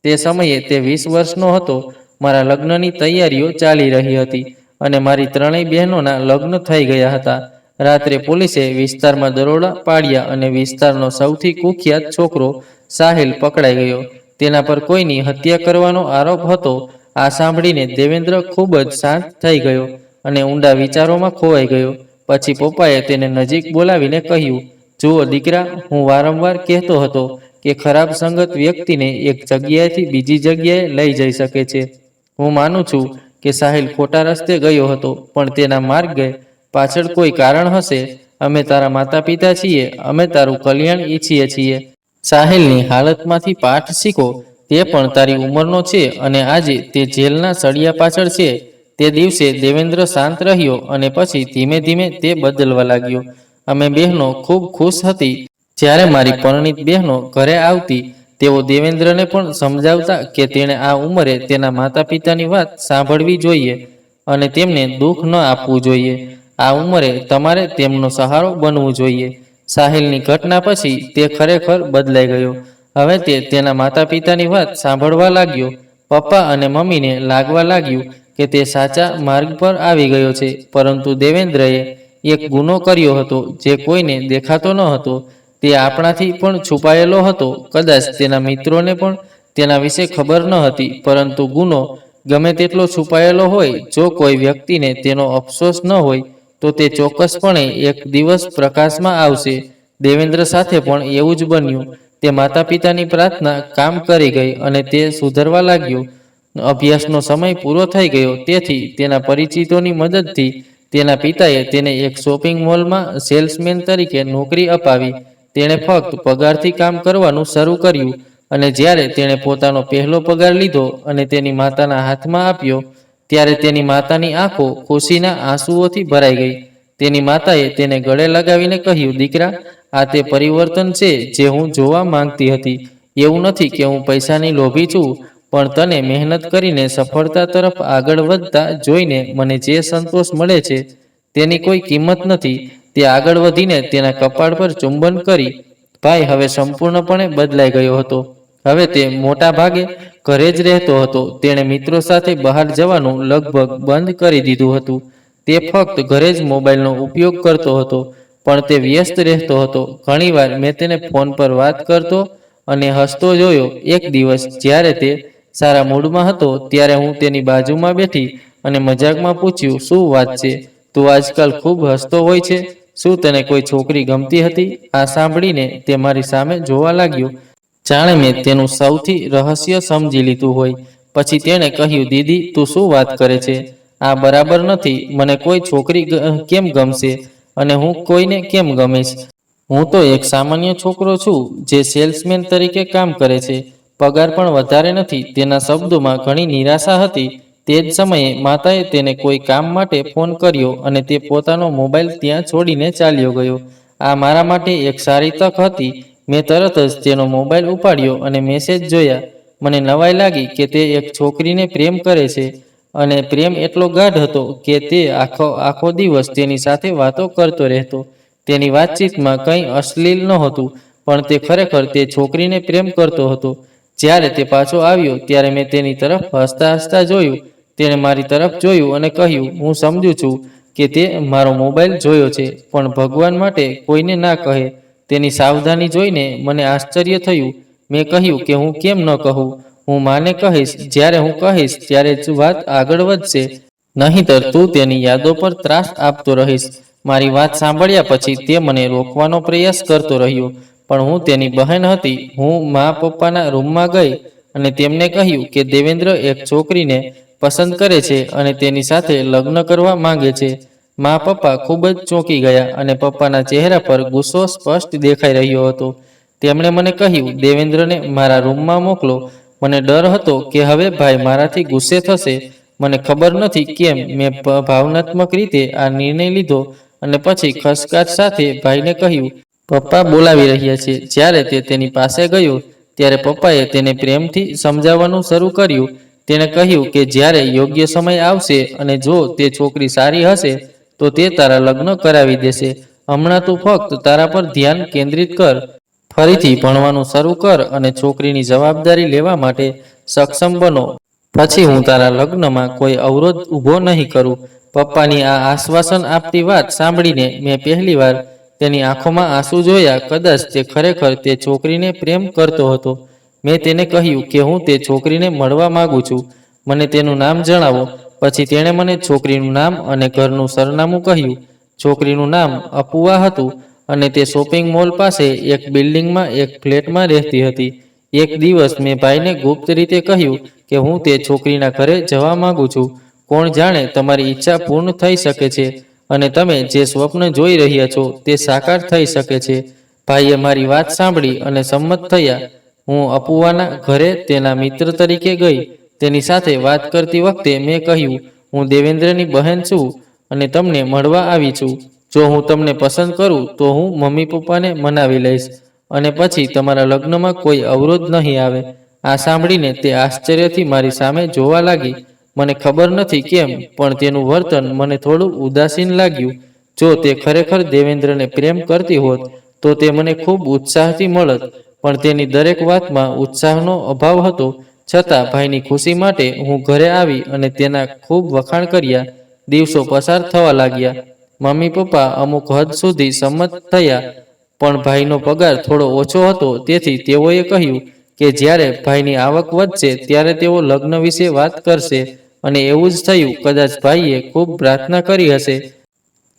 તે સમયે તે 20 વર્ષનો હતો. મારા લગ્નની તૈયારીઓ ચાલી રહી હતી અને મારી 3 બહેનોના લગ્ન થઈ ગયા હતા. રાત્રે પોલીસે વિસ્તારમાં દરોડા પાડ્યા અને વિસ્તારનો સૌથી કુખ્યાત છોકરો સાહિલ પકડાઈ ગયો. તેના પર કોઈની હત્યા કરવાનો આરોપ હતો. આ સાંભળીને દેવેન્દ્ર ખૂબ જ શાંત થઈ ગયો અને ઊંડા વિચારોમાં ખોવાઈ ગયો. પછી પપ્પાએ તેને નજીક બોલાવીને કહ્યું, જુઓ દીકરા, હું વારંવાર કહેતો હતો કે ખરાબ સંગત વ્યક્તિને એક જગ્યાએથી બીજી જગ્યાએ લઈ જઈ શકે છે. હું માનું છું કે સાહિલ ખોટા રસ્તે ગયો હતો, પણ તેના માર્ગે પાછળ કોઈ કારણ હશે. અમે તારા માતા પિતા છીએ. અમે તારું કલ્યાણ ઈચ્છીએ છીએ. સાહિલની હાલતમાંથી પાઠ શીખો. તે પણ તારી ઉંમરનો છે અને આજે તે જેલના સળિયા પાછળ છે. તે દિવસે દેવેન્દ્ર શાંત રહ્યો અને પછી ધીમે ધીમે તે બદલવા લાગ્યો. અમે બહેનો ખૂબ ખુશ હતી જ્યારે મારી પરણિત બહેનો ઘરે આવતી, તેઓ દેવેન્દ્રને પણ સમજાવતા કે તેણે આ ઉંમરે તેના માતા પિતાની વાત સાંભળવી જોઈએ અને તેમને દુઃખ ન આપવું જોઈએ. આ ઉંમરે તમારે તેમનો સહારો બનવું જોઈએ. સાહિલની ઘટના પછી તે ખરેખર બદલાઈ ગયો. હવે તે તેના માતા પિતાની વાત સાંભળવા લાગ્યો. પપ્પા અને મમ્મીને લાગવા લાગ્યું કે તે સાચા માર્ગ પર આવી ગયો છે, પરંતુ દેવેન્દ્રએ એક ગુનો કર્યો હતો જે કોઈને દેખાતો ન હતો. તે આપણાથી પણ છુપાયેલો હતો. કદાચ તેના મિત્રોને પણ તેના વિશે ખબર ન હતી, પરંતુ ગુનો ગમે તેટલો છુપાયેલો હોય, જો કોઈ વ્યક્તિને તેનો અફસોસ ન હોય તો તે ચોક્કસપણે એક દિવસ પ્રકાશમાં આવશે. દેવેન્દ્ર સાથે પણ એવું જ બન્યું. તે માતા પિતાની પ્રાર્થના કામ કરી ગઈ અને તે સુધરવા લાગ્યો. અભ્યાસનો સમય પૂરો થઈ ગયો, તેથી તેના પરિચિતોની મદદથી તેના પિતાએ તેને એક શોપિંગ મોલમાં સેલ્સમેન તરીકે નોકરી અપાવી. તેણે ફક્ત પગારથી કામ કરવાનું શરૂ કર્યું અને જ્યારે તેણે પોતાનો પહેલો પગાર લીધો અને તેની માતાના હાથમાં આપ્યો, ત્યારે તેની માતાની આંખો ખુશીના આંસુઓથી ભરાઈ ગઈ. તેની માતાએ તેને ગળે લગાવીને કહ્યું, દીકરા, આ તે પરિવર્તન છે જે હું જોવા માંગતી હતી. એવું નથી કે હું પૈસાની લોભી છું, પણ તને મહેનત કરીને સફળતા તરફ આગળ વધતા જોઈને મને જે સંતોષ મળે છે તેની કોઈ કિંમત નથી. તે આગળ વધીને તેના કપાળ પર ચુંબન કરી. ભાઈ હવે સંપૂર્ણપણે બદલાઈ ગયો હતો. હવે તે મોટા ભાગે ઘરે જ રહેતો હતો. તેણે મિત્રો સાથે બહાર જવાનું લગભગ બંધ કરી દીધું હતું. તે ફક્ત ઘરે જ મોબાઈલનો ઉપયોગ કરતો હતો, પણ તે વ્યસ્ત રહેતો હતો. ઘણીવાર મેં તેને ફોન પર વાત કરતો અને હસતો જોયો. એક દિવસ જ્યારે તે સારા મૂડમાં હતો, ત્યારે હું તેની બાજુમાં બેઠી અને મજાકમાં પૂછ્યું, શું વાત છે? તું આજકાલ ખૂબ હસતો હોય છે. શું તને કોઈ છોકરી ગમતી હતી? આ સાંભળીને તે મારી સામે જોવા લાગ્યો, જાણે મેં તેનું સૌથી રહસ્ય સમજી લીધું હોય. પછી તેણે કહ્યું, દીદી, તું શું વાત કરે છે? આ બરાબર નથી. મને કોઈ છોકરી કેમ ગમશે અને હું કોઈને કેમ ગમીશ? હું તો એક સામાન્ય છોકરો છું જે સેલ્સમેન તરીકે કામ કરે છે. પગાર પણ વધારે નથી. તેના શબ્દોમાં ઘણી નિરાશા હતી. તે જ સમયે માતાએ તેને કોઈ કામ માટે ફોન કર્યો અને તે પોતાનો મોબાઈલ ત્યાં છોડીને ચાલ્યો ગયો. આ મારા માટે એક સારી તક હતી. મેં તરત જ તેનો મોબાઈલ ઉપાડ્યો અને મેસેજ જોયા. મને નવાઈ લાગી કે તે એક છોકરીને પ્રેમ કરે છે અને પ્રેમ એટલો ગાઢ હતો કે તે આખો દિવસ તેની સાથે વાતો કરતો રહેતો. તેની વાતચીતમાં કંઈ અશ્લીલ નહોતું, પણ તે ખરેખર તે છોકરીને પ્રેમ કરતો હતો. જ્યારે તે પાછો આવ્યો ત્યારે મેં તેની તરફ હસતા હસતા જોયું. તેણે મારી તરફ જોયું અને કહ્યું, હું સમજુ છું કે તે મારો મોબાઈલ જોયો છે, પણ ભગવાન માટે કોઈને ના કહે. તેની સાવધાની જોઈને મને આશ્ચર્ય થયું. મેં કહ્યું કે હું કેમ ન કહું? હું માને કહીશ. જ્યારે હું કહીશ ત્યારે જ વાત આગળ વધશે, નહીંતર તું તેની યાદો પર ત્રાસ આપતો રહીશ. મારી વાત સાંભળ્યા પછી તે મને રોકવાનો પ્રયાસ કરતો રહ્યો, પણ હું તેની બહેન હતી. હું મા પપ્પાના રૂમમાં ગઈ અને તેમને કહ્યું કે દેવેન્દ્ર એક છોકરીને પસંદ કરે છે અને તેની સાથે લગ્ન કરવા માંગે છે. મા પપ્પા ખૂબ જ ચોંકી ગયા અને પપ્પાના ચહેરા પર ગુસ્સો સ્પષ્ટ દેખાઈ રહ્યો હતો. તેમણે મને કહ્યું, દેવેન્દ્રને મારા રૂમમાં મોકલો. મને ડર હતો કે હવે ભાઈ મારાથી ગુસ્સે થશે. મને ખબર નથી કેમ મેં ભાવનાત્મક રીતે આ નિર્ણય લીધો અને પછી ખચકાટ સાથે ભાઈને કહ્યું, પપ્પા બોલાવી રહ્યા છે. જ્યારે તે તેની પાસે ગયો ત્યારે પપ્પાએ તેને પ્રેમથી સમજાવવાનું શરૂ કર્યું. તેણે કહ્યું કે જ્યારે યોગ્ય સમય આવશે અને જો તે છોકરી સારી હશે તો તે તારા લગ્ન કરાવી દેશે. હમણાં તું ફક્ત તારા પર ધ્યાન કેન્દ્રિત કર. ફરીથી ભણવાનું શરૂ કર અને છોકરીની જવાબદારી લેવા માટે સક્ષમ બનો. પછી હું તારા લગ્નમાં કોઈ અવરોધ ઊભો નહીં કરું. પપ્પાની આ આશ્વાસન આપતી વાત સાંભળીને મેં પહેલીવાર તેની આંખોમાં આંસુ જોયા. કદાચ તે ખરેખર તે છોકરીને પ્રેમ કરતો હતો. મેં તેને કહ્યું કે હું તે છોકરીને મળવા માંગુ છું. મને તેનું નામ જણાવો. પછી તેણે મને છોકરીનું નામ અને ઘરનું સરનામું કહ્યું. છોકરીનું નામ અપુવા હતું અને તે શોપિંગ મોલ પાસે એક બિલ્ડિંગમાં એક ફ્લેટમાં રહેતી હતી. એક દિવસ મેં ભાઈને ગુપ્ત રીતે કહ્યું કે હું તે છોકરીના ઘરે જવા માંગુ છું. કોણ જાણે તમારી ઈચ્છા પૂર્ણ થઈ શકે છે અને તમે જે સ્વપ્ન જોઈ રહ્યા છો તે સાકાર થઈ શકે છે. ભાઈએ મારી વાત સાંભળી અને સંમત થયા. હું અપુવાના ઘરે તેના મિત્ર તરીકે ગઈ. તેની સાથે વાત કરતી વખતે મેં કહ્યું, હું દેવેન્દ્રની બહેન છું અને તમને મળવા આવી છું. જો હું તમને પસંદ કરું તો હું મમ્મી પપ્પાને મનાવી લઈશ અને પછી તમારા લગ્નમાં કોઈ અવરોધ નહીં આવે. આ સાંભળીને તે આશ્ચર્યથી મારી સામે જોવા લાગી. મને ખબર નથી કેમ, પણ તેનું વર્તન મને થોડું ઉદાસીન લાગ્યું. જો તે ખરેખર દેવેન્દ્રને પ્રેમ કરતી હોત તો તે મને ખૂબ ઉત્સાહથી મળત, પણ તેની દરેક વાતમાં ઉત્સાહનો અભાવ હતો. છતાં ભાઈની ખુશી માટે હું ઘરે આવી અને તેના ખૂબ વખાણ કર્યા. દિવસો પસાર થવા લાગ્યા. મમ્મી પપ્પા અમુક હદ સુધી સંમત થયા, પણ ભાઈનો પગાર થોડો ઓછો હતો, તેથી તેઓએ કહ્યું કે જ્યારે ભાઈની આવક વધશે ત્યારે તેઓ લગ્ન વિશે વાત કરશે. અને એવું જ થયું. કદાચ ભાઈએ ખૂબ પ્રાર્થના કરી હશે,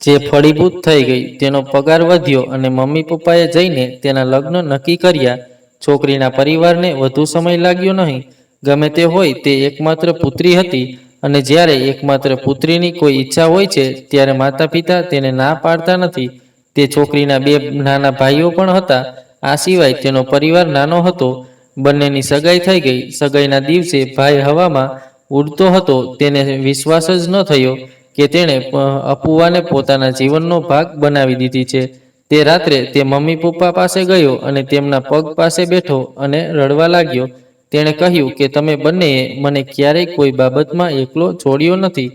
જે ફળીભૂત થઈ ગઈ. તેનો પગાર વધ્યો અને મમ્મી પપ્પાએ જઈને તેના લગ્ન નક્કી કર્યા. છોકરીના પરિવારને વધુ સમય લાગ્યો નહીં. ગમે તે હોય, તે એકમાત્ર પુત્રી હતી, અને જ્યારે એકમાત્ર પુત્રીની કોઈ ઈચ્છા હોય છે ત્યારે માતા પિતા તેને ના પાડતા નથી. તે છોકરીના 2 નાના ભાઈઓ પણ હતા. આ સિવાય તેનો પરિવાર નાનો હતો. બંનેની સગાઈ થઈ ગઈ. સગાઈના દિવસે ભાઈ હવામાં ઉડતો હતો. તેને વિશ્વાસ જ ન થયો કે તેણે અપુવાને પોતાના જીવનનો ભાગ બનાવી દીધી છે. તે રાત્રે તે મમ્મી પપ્પા પાસે ગયો અને તેમના પગ પાસે બેઠો અને રડવા લાગ્યો. તેણે કહ્યું કે તમે બંનેએ મને ક્યારેય કોઈ બાબતમાં એકલો છોડ્યો નથી,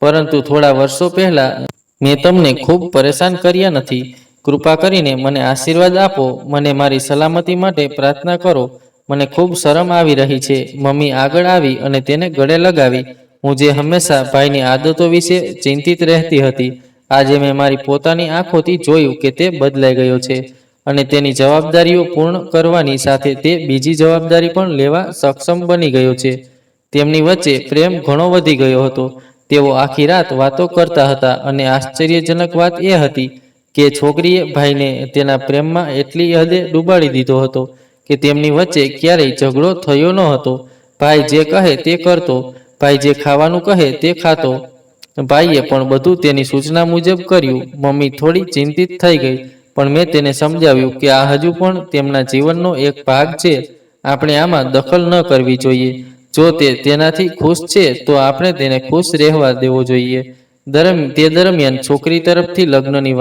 પરંતુ થોડા વર્ષો પહેલા મેં તમને ખૂબ પરેશાન કર્યા નથી. કૃપા કરીને મને આશીર્વાદ આપો. મને મારી સલામતી માટે પ્રાર્થના કરો. મને ખૂબ શરમ આવી રહી છે. મમ્મી આગળ આવી અને તેને ગળે લગાવી. હું જે હંમેશા ભાઈની આદતો વિશે ચિંતિત રહેતી હતી, આજે મેં મારી પોતાની આંખોથી જોયું કે તે બદલાઈ ગયો છે, અને તેની જવાબદારીઓ પૂર્ણ કરવાની સાથે તે બીજી જવાબદારી પણ લેવા સક્ષમ બની ગયો છે. તેમની વચ્ચે પ્રેમ ઘણો વધી ગયો હતો. તેઓ આખી રાત વાતો કરતા હતા, અને આશ્ચર્યજનક વાત એ હતી કે છોકરીએ ભાઈને તેના પ્રેમમાં એટલી હદે ડૂબાડી દીધો હતો કે તેમની વચ્ચે ક્યારેય ઝઘડો થયો ન હતો. ભાઈ જે કહે તે કરતો. ભાઈ જે ખાવાનું કહે તે ખાતો. ભાઈએ પણ બધું તેની સૂચના મુજબ કર્યું. મમ્મી થોડી ચિંતિત થઈ ગઈ, પણ મેં તેને સમજાવ્યું કે આ હજુ પણ તેમના જીવનનો એક ભાગ છે. આપણે આમાં દખલ ન કરવી જોઈએ. જો તે તેનાથી ખુશ છે તો આપણે તેને ખુશ રહેવા દેવો જોઈએ. તે દરમિયાન છોકરી તરફથી લગ્નની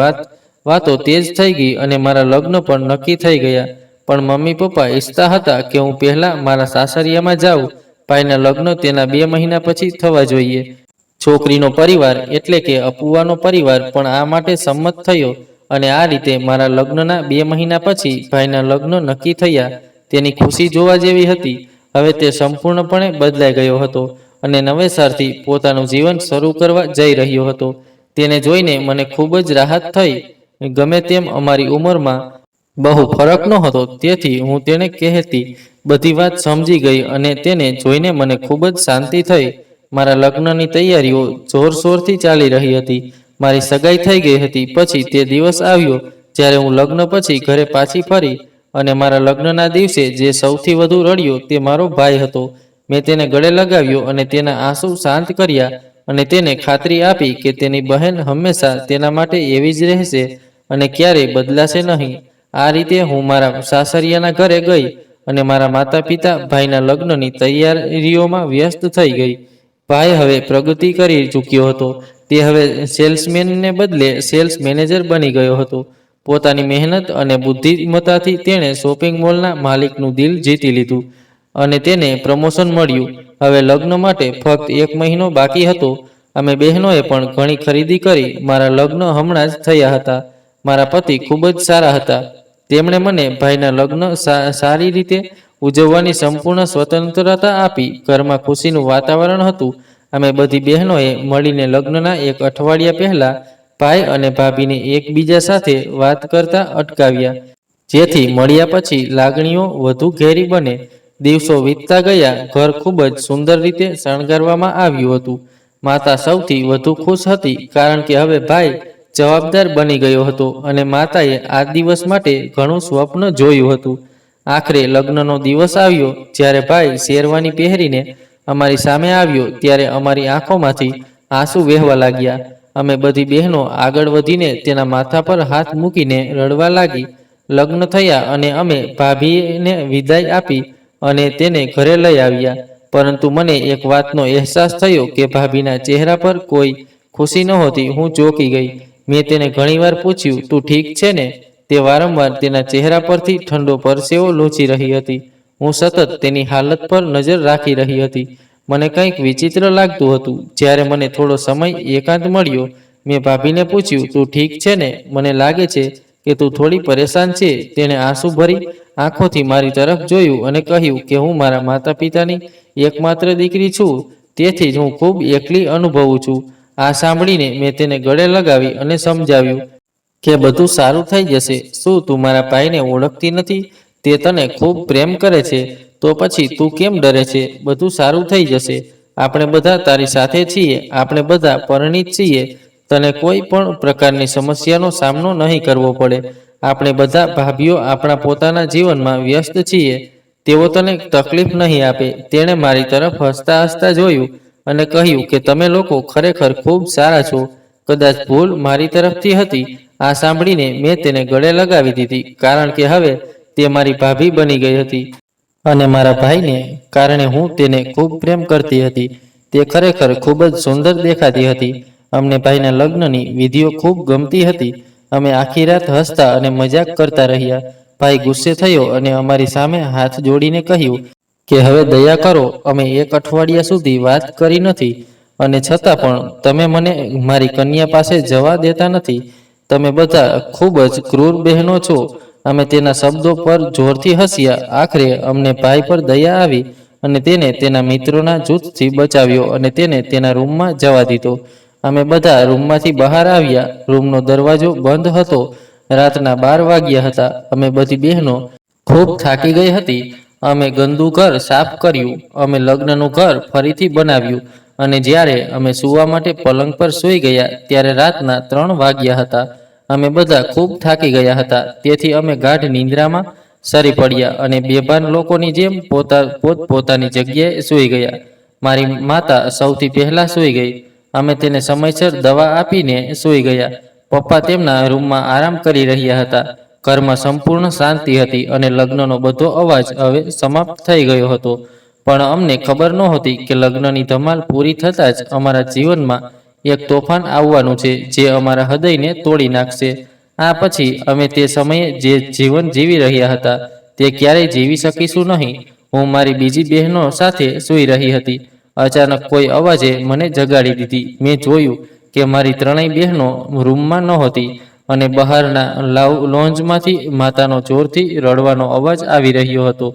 વાતો તેજ થઈ ગઈ અને મારા લગ્ન પણ નક્કી થઈ ગયા. પણ મમ્મી પપ્પા ઈચ્છતા હતા કે હું પહેલા મારા સાસરિયામાં જાઉં. ભાઈના લગ્ન તેના 2 મહિના પછી થવા જોઈએ. છોકરીનો પરિવાર એટલે કે અપુવાનો પરિવાર પણ આ માટે સંમત થયો, અને આ રીતે મારા લગ્નના 2 મહિના પછી ભાઈના લગ્ન નક્કી થયા. તેની ખુશી જોવા જેવી હતી. હવે તે સંપૂર્ણપણે બદલાઈ ગયો હતો અને નવેસરથી પોતાનું જીવન શરૂ કરવા જઈ રહ્યો હતો. તેને જોઈને મને ખૂબ જ રાહત થઈ. ગમે તેમ અમારી ઉંમરમાં બહુ ફરક નહોતો, તેથી હું તેને કહેતી બધી વાત સમજી ગઈ, અને તેને જોઈને મને ખૂબ જ શાંતિ થઈ. મારા લગ્નની તૈયારીઓ જોરશોરથી ચાલી રહી હતી. મારી સગાઈ થઈ ગઈ હતી. પછી તે દિવસ આવ્યો જ્યારે હું લગ્ન પછી ઘરે પાછી ફરી, અને મારા લગ્નના દિવસે જે સૌથી વધુ રડ્યો તે મારો ભાઈ હતો. મેં તેને ગળે લગાવ્યો અને તેના આંસુ શાંત કર્યા, અને તેને ખાતરી આપી કે તેની બહેન હંમેશા તેના માટે એવી જ રહેશે અને ક્યારેય બદલાશે નહીં. આ રીતે હું મારા સાસરિયાના ઘરે ગઈ, અને મારા માતા પિતા ભાઈના લગ્નની તૈયારીઓમાં વ્યસ્ત થઈ ગઈ. ભાઈ હવે પ્રગતિ કરી ચૂક્યો હતો. તે હવે સેલ્સમેનને બદલે સેલ્સ મેનેજર બની ગયો હતો. પોતાની મહેનત અને બુદ્ધિમત્તાથી તેણે શોપિંગ મોલના માલિકનું દિલ જીતી લીધું, અને તેને પ્રમોશન મળ્યું. હવે લગ્ન માટે ફક્ત 1 મહિનો બાકી હતો. અમે બહેનોએ પણ ઘણી ખરીદી કરી. મારા લગ્ન હમણાં જ થયા હતા. મારા પતિ ખૂબ જ સારા હતા. તેમણે મને ભાઈના લગ્ન સારી રીતે ઉજવવાની સંપૂર્ણ સ્વતંત્રતા આપી. ઘરમાં ખુશીનું વાતાવરણ હતું. અમે બધી બહેનોએ મળીને લગ્નના 1 અઠવાડિયા પહેલા ભાઈ અને ભાભીને એકબીજા સાથે વાત કરતા અટકાવ્યા, જેથી મળ્યા પછી લાગણીઓ વધુ ઘેરી બને. દિવસો વીતતા ગયા. ઘર ખૂબ જ સુંદર રીતે શણગારવામાં આવ્યું હતું. માતા સૌથી વધુ ખુશ હતી, કારણ કે હવે ભાઈ જવાબદાર બની ગયો હતો, અને માતાએ આ દિવસ માટે ઘણું સ્વપ્ન જોયું હતું. આખરે લગ્નનો દિવસ આવ્યો. જ્યારે ભાઈ શેરવાની પહેરીને અમારી સામે આવ્યો, ત્યારે અમારી આંખોમાંથી આંસુ વહેવા લાગ્યા. અમે બધી બહેનો આગળ વધીને તેના માથા પર હાથ મૂકીને રડવા લાગી. લગ્ન થયા અને અમે ભાભીને વિદાય આપી અને તેને ઘરે લઈ આવ્યા. પરંતુ મને એક વાતનો અહેસાસ થયો કે ભાભીના ચહેરા પર કોઈ ખુશી નહોતી. હું ચોંકી ગઈ. મેં તેને ઘણીવાર પૂછ્યું, તું ઠીક છે ને? તે વારંવાર તેના ચહેરા પરથી ઠંડો પરસેવો લૂછી રહી હતી. હું સતત તેની હાલત પર નજર રાખી રહી હતી. મને કંઈક વિચિત્ર લાગતું હતું. જ્યારે મને થોડો સમય એકાંત મળ્યો, મેં ભાભીને પૂછ્યું, તું ઠીક છે ને? મને લાગે છે કે તું થોડી પરેશાન છે. તેણે આંસુ ભરી આંખોથી મારી તરફ જોયું અને કહ્યું કે હું મારા માતા પિતાની એકમાત્ર દીકરી છું, તેથી જ હું ખૂબ એકલી અનુભવું છું. આ સાંભળીને મેં તેને ગળે લગાવી અને સમજાવ્યું કે બધું સારું થઈ જશે. શું તું મારા ભાઈને ઓળખતી નથી? તે તને ખૂબ પ્રેમ કરે છે. તો પછી તું કેમ ડરે છે? બધું સારું થઈ જશે. આપણે બધા તારી સાથે છીએ. આપણે બધા પરિણીત છીએ. તને કોઈ પણ પ્રકારની સમસ્યાનો સામનો નહીં કરવો પડે. આપણે બધા ભાભીઓ આપણા પોતાના જીવનમાં વ્યસ્ત છીએ. તેઓ તને તકલીફ નહીં આપે. તેણે મારી તરફ હસતા હસતા જોયું અને કહ્યું કે તમે લોકો ખરેખર ખૂબ સારા છો. કદાચ ભૂલ મારી તરફથી હતી. આ સાંભળીને મેં તેને ગળે લગાવી દીધી, કારણ કે હવે તે મારી ભાભી બની ગઈ હતી અને મારા ભાઈને કારણે હું તેને ખૂબ પ્રેમ કરતી હતી. તે ખરેખર ખૂબ જ સુંદર દેખાતી હતી. અમને ભાઈના લગ્નની વિધિઓ ખૂબ ગમતી હતી. અમે આખી રાત હસતા અને મજાક કરતા રહ્યા. ભાઈ ગુસ્સે થયો અને અમારી સામે હાથ જોડીને કહ્યું કે હવે દયા કરો, અમે 1 અઠવાડિયા સુધી વાત કરી નથી અને છતાં પણ તમે મને મારી કન્યા પાસે જવા દેતા નથી. તમે બધા ખૂબ જ ક્રૂર બહેનો છો. અમે તેના શબ્દો પર જોરથી હસ્યા. આખરે અમને ભાઈ પર દયા આવી અને તેને તેના મિત્રોના જૂથથી બચાવ્યો અને તેને તેના રૂમમાં જવા દીધો. અમે બધા રૂમમાંથી બહાર આવ્યા. રૂમનો દરવાજો બંધ હતો. રાતના 12 વાગ્યા હતા. અમે બધી બહેનો ખૂબ થાકી ગઈ હતી. અમે ગંદુ ઘર સાફ કર્યું. અમે લગ્નનું ઘર ફરીથી બનાવ્યું અને જ્યારે અમે સૂવા માટે પલંગ પર સૂઈ ગયા ત્યારે રાતના 3 વાગ્યા હતા. અમે બધા ખૂબ થાકી ગયા હતા, તેથી અમે ગાઢ નિંદ્રામાં સરી પડ્યા અને બેભાન લોકોની જેમ પોતપોતાની જગ્યાએ સૂઈ ગયા. મારી માતા સૌથી પહેલા સૂઈ ગઈ. અમે તેને સમયસર દવા આપીને સૂઈ ગયા. પપ્પા તેમના રૂમમાં આરામ કરી રહ્યા હતા. ઘરમાં સંપૂર્ણ શાંતિ હતી અને લગ્નનો બધો અવાજ હવે સમાપ્ત થઈ ગયો હતો. પણ અમને ખબર નહોતી કે લગ્નની ધમાલ પૂરી થતાં જ અમારા જીવનમાં એક તોફાન આવવાનું છે જે અમારા હૃદયને તોડી નાખશે. આ પછી અમે તે સમયે જે જીવન જીવી રહ્યા હતા તે ક્યારેય જીવી શકીશું નહીં. હું મારી બીજી બહેનો સાથે સૂઈ રહી હતી. અચાનક કોઈ અવાજે મને જગાડી દીધી. મેં જોયું કે મારી 3 બહેનો રૂમમાં નહોતી અને બહારના લોન્જમાંથી માતાનો જોરથી રડવાનો અવાજ આવી રહ્યો હતો.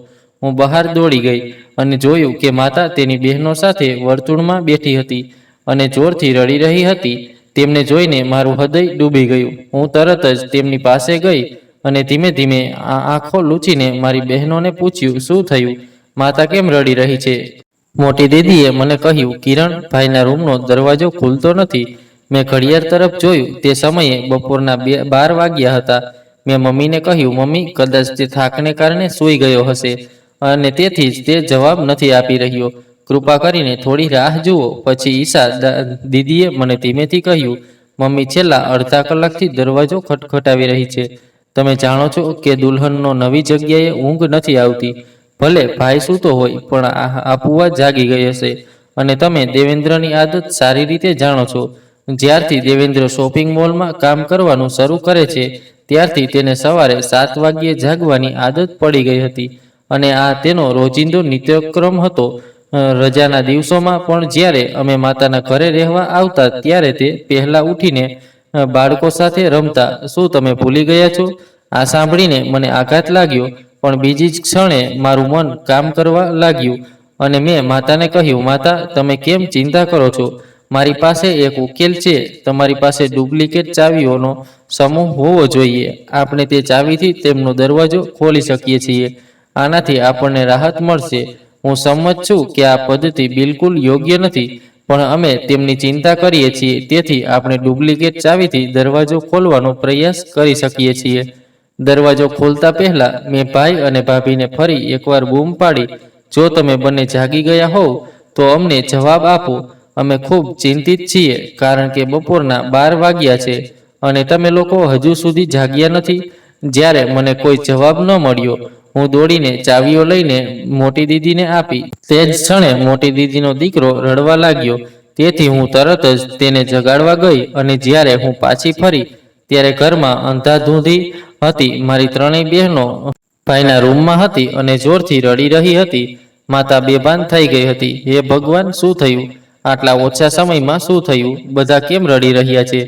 હું બહાર દોડી ગઈ અને જોયું કે માતા તેની બહેનો સાથે વર્તુળમાં બેઠી હતી અને જોરથી રડી રહી હતી. તેમને જોઈને મારું હૃદય ડૂબી ગયું. હું તરત જ તેમની પાસે ગઈ અને ધીમે ધીમે આંખો લૂછીને મારી બહેનોને પૂછ્યું, શું થયું? માતા કેમ રડી રહી છે? મોટી દીદીએ મને કહ્યું, કિરણ, ભાઈના રૂમનો દરવાજો ખુલતો નથી. મેં ઘડિયાળ તરફ જોયું. તે સમયે બપોરના 12 વાગ્યા હતા. મેં મમ્મીને કહ્યું, મમ્મી, કદાચ તે થાકને કારણે સૂઈ ગયો હશે અને તેથી જ તે જવાબ નથી આપી રહ્યો. કૃપા કરીને થોડી રાહ જુઓ. પછી ઈશા દીદીએ મને ધીમેથી કહ્યું, મમ્મી છેલ્લા અડધા કલાકથી દરવાજો ખટખટાવી રહી છે. તમે જાણો છો કે દુલ્હનનો નવી જગ્યાએ ઊંઘ નથી આવતી. ભલે ભાઈ સૂતો હોય, પણ આપુઆ જાગી ગઈ હશે. અને તમે દેવેન્દ્રની આદત સારી રીતે જાણો છો. જ્યારથી દેવેન્દ્ર શોપિંગ મોલમાં કામ કરવાનું શરૂ કરે છે ત્યારથી તેને સવારે 7 વાગ્યે જાગવાની આદત પડી ગઈ હતી અને આ તેનો રોજિંદો નિત્યક્રમ હતો. રજાના દિવસોમાં પણ જ્યારે અમે માતાના ઘરે રહેવા આવતા ત્યારે તે પહેલા ઉઠીને બાળકો સાથે રમતા. શું તમે ભૂલી ગયા છો? આ સાંભળીને મને આઘાત લાગ્યો, પણ બીજી જ ક્ષણે મારું મન કામ કરવા લાગ્યું અને મેં માતાને કહ્યું, માતા, તમે કેમ ચિંતા કરો છો? મારી પાસે એક ઉકેલ છે. તમારી પાસે ડુપ્લિકેટ ચાવીઓનો સમૂહ હોવો જોઈએ. આપણે તે ચાવીથી તેમનો દરવાજો ખોલી શકીએ છીએ. આનાથી આપણને રાહત મળશે. હું સંમત છું કે આ પદ્ધતિ બિલકુલ યોગ્ય નથી, પણ અમે તેમની ચિંતા કરીએ છીએ, તેથી આપણે ડુપ્લિકેટ ચાવીથી દરવાજો ખોલવાનો પ્રયાસ કરી શકીએ છીએ. દરવાજો ખોલતા પહેલા મેં ભાઈ અને ભાભીને ફરી એકવાર બૂમ પાડી, જો તમે બંને જાગી ગયા હોવ તો અમને જવાબ આપો. અમે ખૂબ ચિંતિત છીએ કારણ કે બપોરના 12 વાગ્યા છે અને તમે લોકો હજુ સુધી જાગ્યા નથી. જ્યારે મને કોઈ જવાબ ન મળ્યો, હું દોડીને ચાવીઓ લઈને મોટી દીદીને આપી. તે જ ક્ષણે મોટી દીદીનો દીકરો રડવા લાગ્યો, તેથી હું તરત જ તેને જગાડવા ગઈ અને જ્યારે હું પાછી ફરી ત્યારે ઘરમાં અંધાધૂંધી હતી મારી ત્રણેય બહેનો ભાઈના રૂમમાં હતી અને જોરથી રડી રહી હતી. માતા બેભાન થઈ ગઈ હતી. હે ભગવાન, શું થયું? આટલા ઓછા સમયમાં શું થયું? બધા કેમ રડી રહ્યા છે?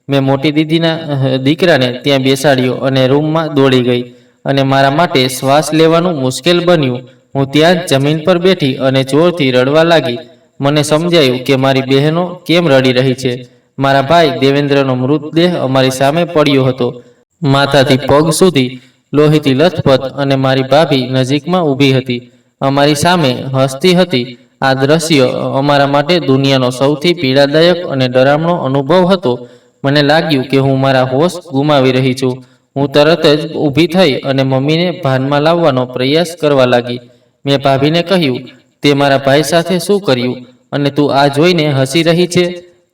મેં મોટી દીદીના દીકરાને ત્યાં બેસાડ્યો અને રૂમમાં દોડી ગઈ અને મારા માટે શ્વાસ લેવાનું મુશ્કેલ બન્યું. હું ત્યાં જ જમીન પર બેઠી અને જોરથી રડવા લાગી. મને સમજાયું કે મારી બહેનો કેમ રડી રહી છે. મારા ભાઈ દેવેન્દ્રનો મૃતદેહ અમારી સામે પડ્યો હતો, માથાથી પગ સુધી લોહીથી લથપથ, અને મારી ભાભી નજીકમાં ઊભી હતી, અમારી સામે હસતી હતી. આ દ્રશ્ય અમારા માટે દુનિયાનો સૌથી પીડાદાયક અને ડરામણો અનુભવ હતો. મને લાગ્યું કે હું મારા હોશ ગુમાવી રહી છું. હું તરત જ ઊભી થઈ અને મમ્મીને ભાનમાં લાવવાનો પ્રયાસ કરવા લાગી. મેં ભાભીને કહ્યું, તે મારા ભાઈ સાથે શું કર્યું અને તું આ જોઈને હસી રહી છે?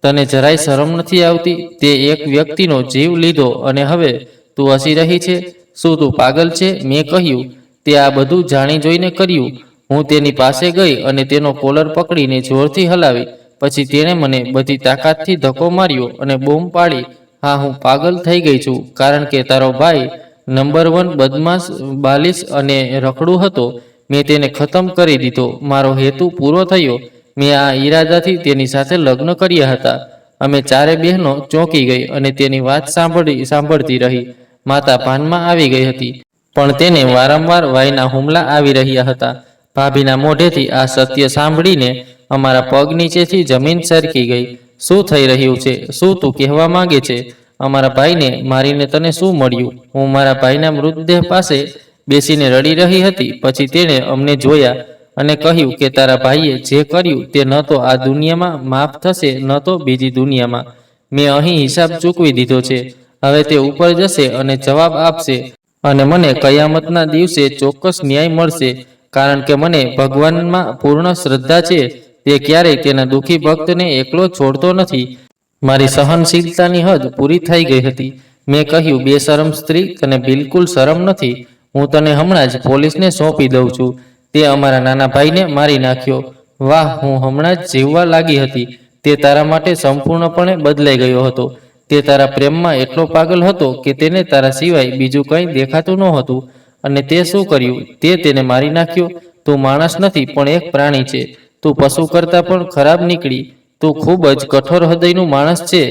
તને જરાય શરમ નથી આવતી? તે એક વ્યક્તિનો જીવ લીધો અને હવે તું હસી રહી છે? શું તું પાગલ છે? મેં કહ્યું, તે આ બધું જાણી જોઈને કર્યું. હું તેની પાસે ગઈ અને તેનો કોલર પકડીને જોરથી હલાવી. પછી તેણે મને બધી તાકાતથી ધક્કો માર્યો અને બૂમ પાડી, હા, હું પાગલ થઈ ગઈ છું, કારણ કે તારો ભાઈ નંબર 1 બદમાશ, બાલિશ અને રખડુ હતો. મેં તેને ખતમ કરી દીધો. મારો હેતુ પૂરો થયો. મેં આ ઈરાદાથી તેની સાથે લગ્ન કર્યા હતા. અમે ચારે બહેનો ચોંકી ગઈ અને તેની વાત સાંભળતી રહી. માતા ભાનમાં આવી ગઈ હતી, પણ તેને વારંવાર વાયના હુમલા આવી રહ્યા હતા. ભાભીના મોઢેથી આ સત્ય સાંભળીને અમારા પગ નીચેથી જમીન સરકી ગઈ. શું થઈ રહ્યું છે? શું તું કહેવા માંગે છે? અમારા ભાઈને મારીને તને શું મળ્યું? હું મારા ભાઈના મૃતદેહ પાસે બેસીને રડી રહી હતી. પછી તેણે અમને જોયા અને કહ્યું કે તારા ભાઈએ જે કર્યું તે ન તો આ દુનિયામાં માફ થશે, ન તો બીજી દુનિયામાં. મેં અહીં હિસાબ ચૂકવી દીધો છે. હવે તે ઉપર જશે અને જવાબ આપશે, અને મને કયામતના દિવસે ચોક્કસ ન્યાય મળશે, કારણ કે મને ભગવાનમાં પૂર્ણ શ્રદ્ધા છે. તે ક્યારેય તેના દુઃખી ભક્તને એકલો છોડતો નથી. મારી સહનશીલતાની હદ પૂરી થઈ ગઈ હતી. મેં કહ્યું, બેશરમ સ્ત્રી, તને બિલકુલ શરમ નથી. હું તને હમણાં જ પોલીસને સોંપી દઉં છું. તે અમારા નાના ભાઈને મારી નાખ્યો. વાહ, હું હમણાં જ જીવવા લાગી હતી. તે તારા માટે સંપૂર્ણપણે બદલાઈ ગયો હતો. તે તારા પ્રેમમાં એટલો પાગલ હતો કે તેને તારા સિવાય બીજું કંઈ દેખાતું નહોતું. અને તે શું કર્યું? તે તેને મારી નાખ્યો. તું માણસ નથી, પણ એક પ્રાણી છે. તું પશુ કરતાં પણ ખરાબ નીકળી. તું ખૂબ જ કઠોર હૃદયનું માણસ છે,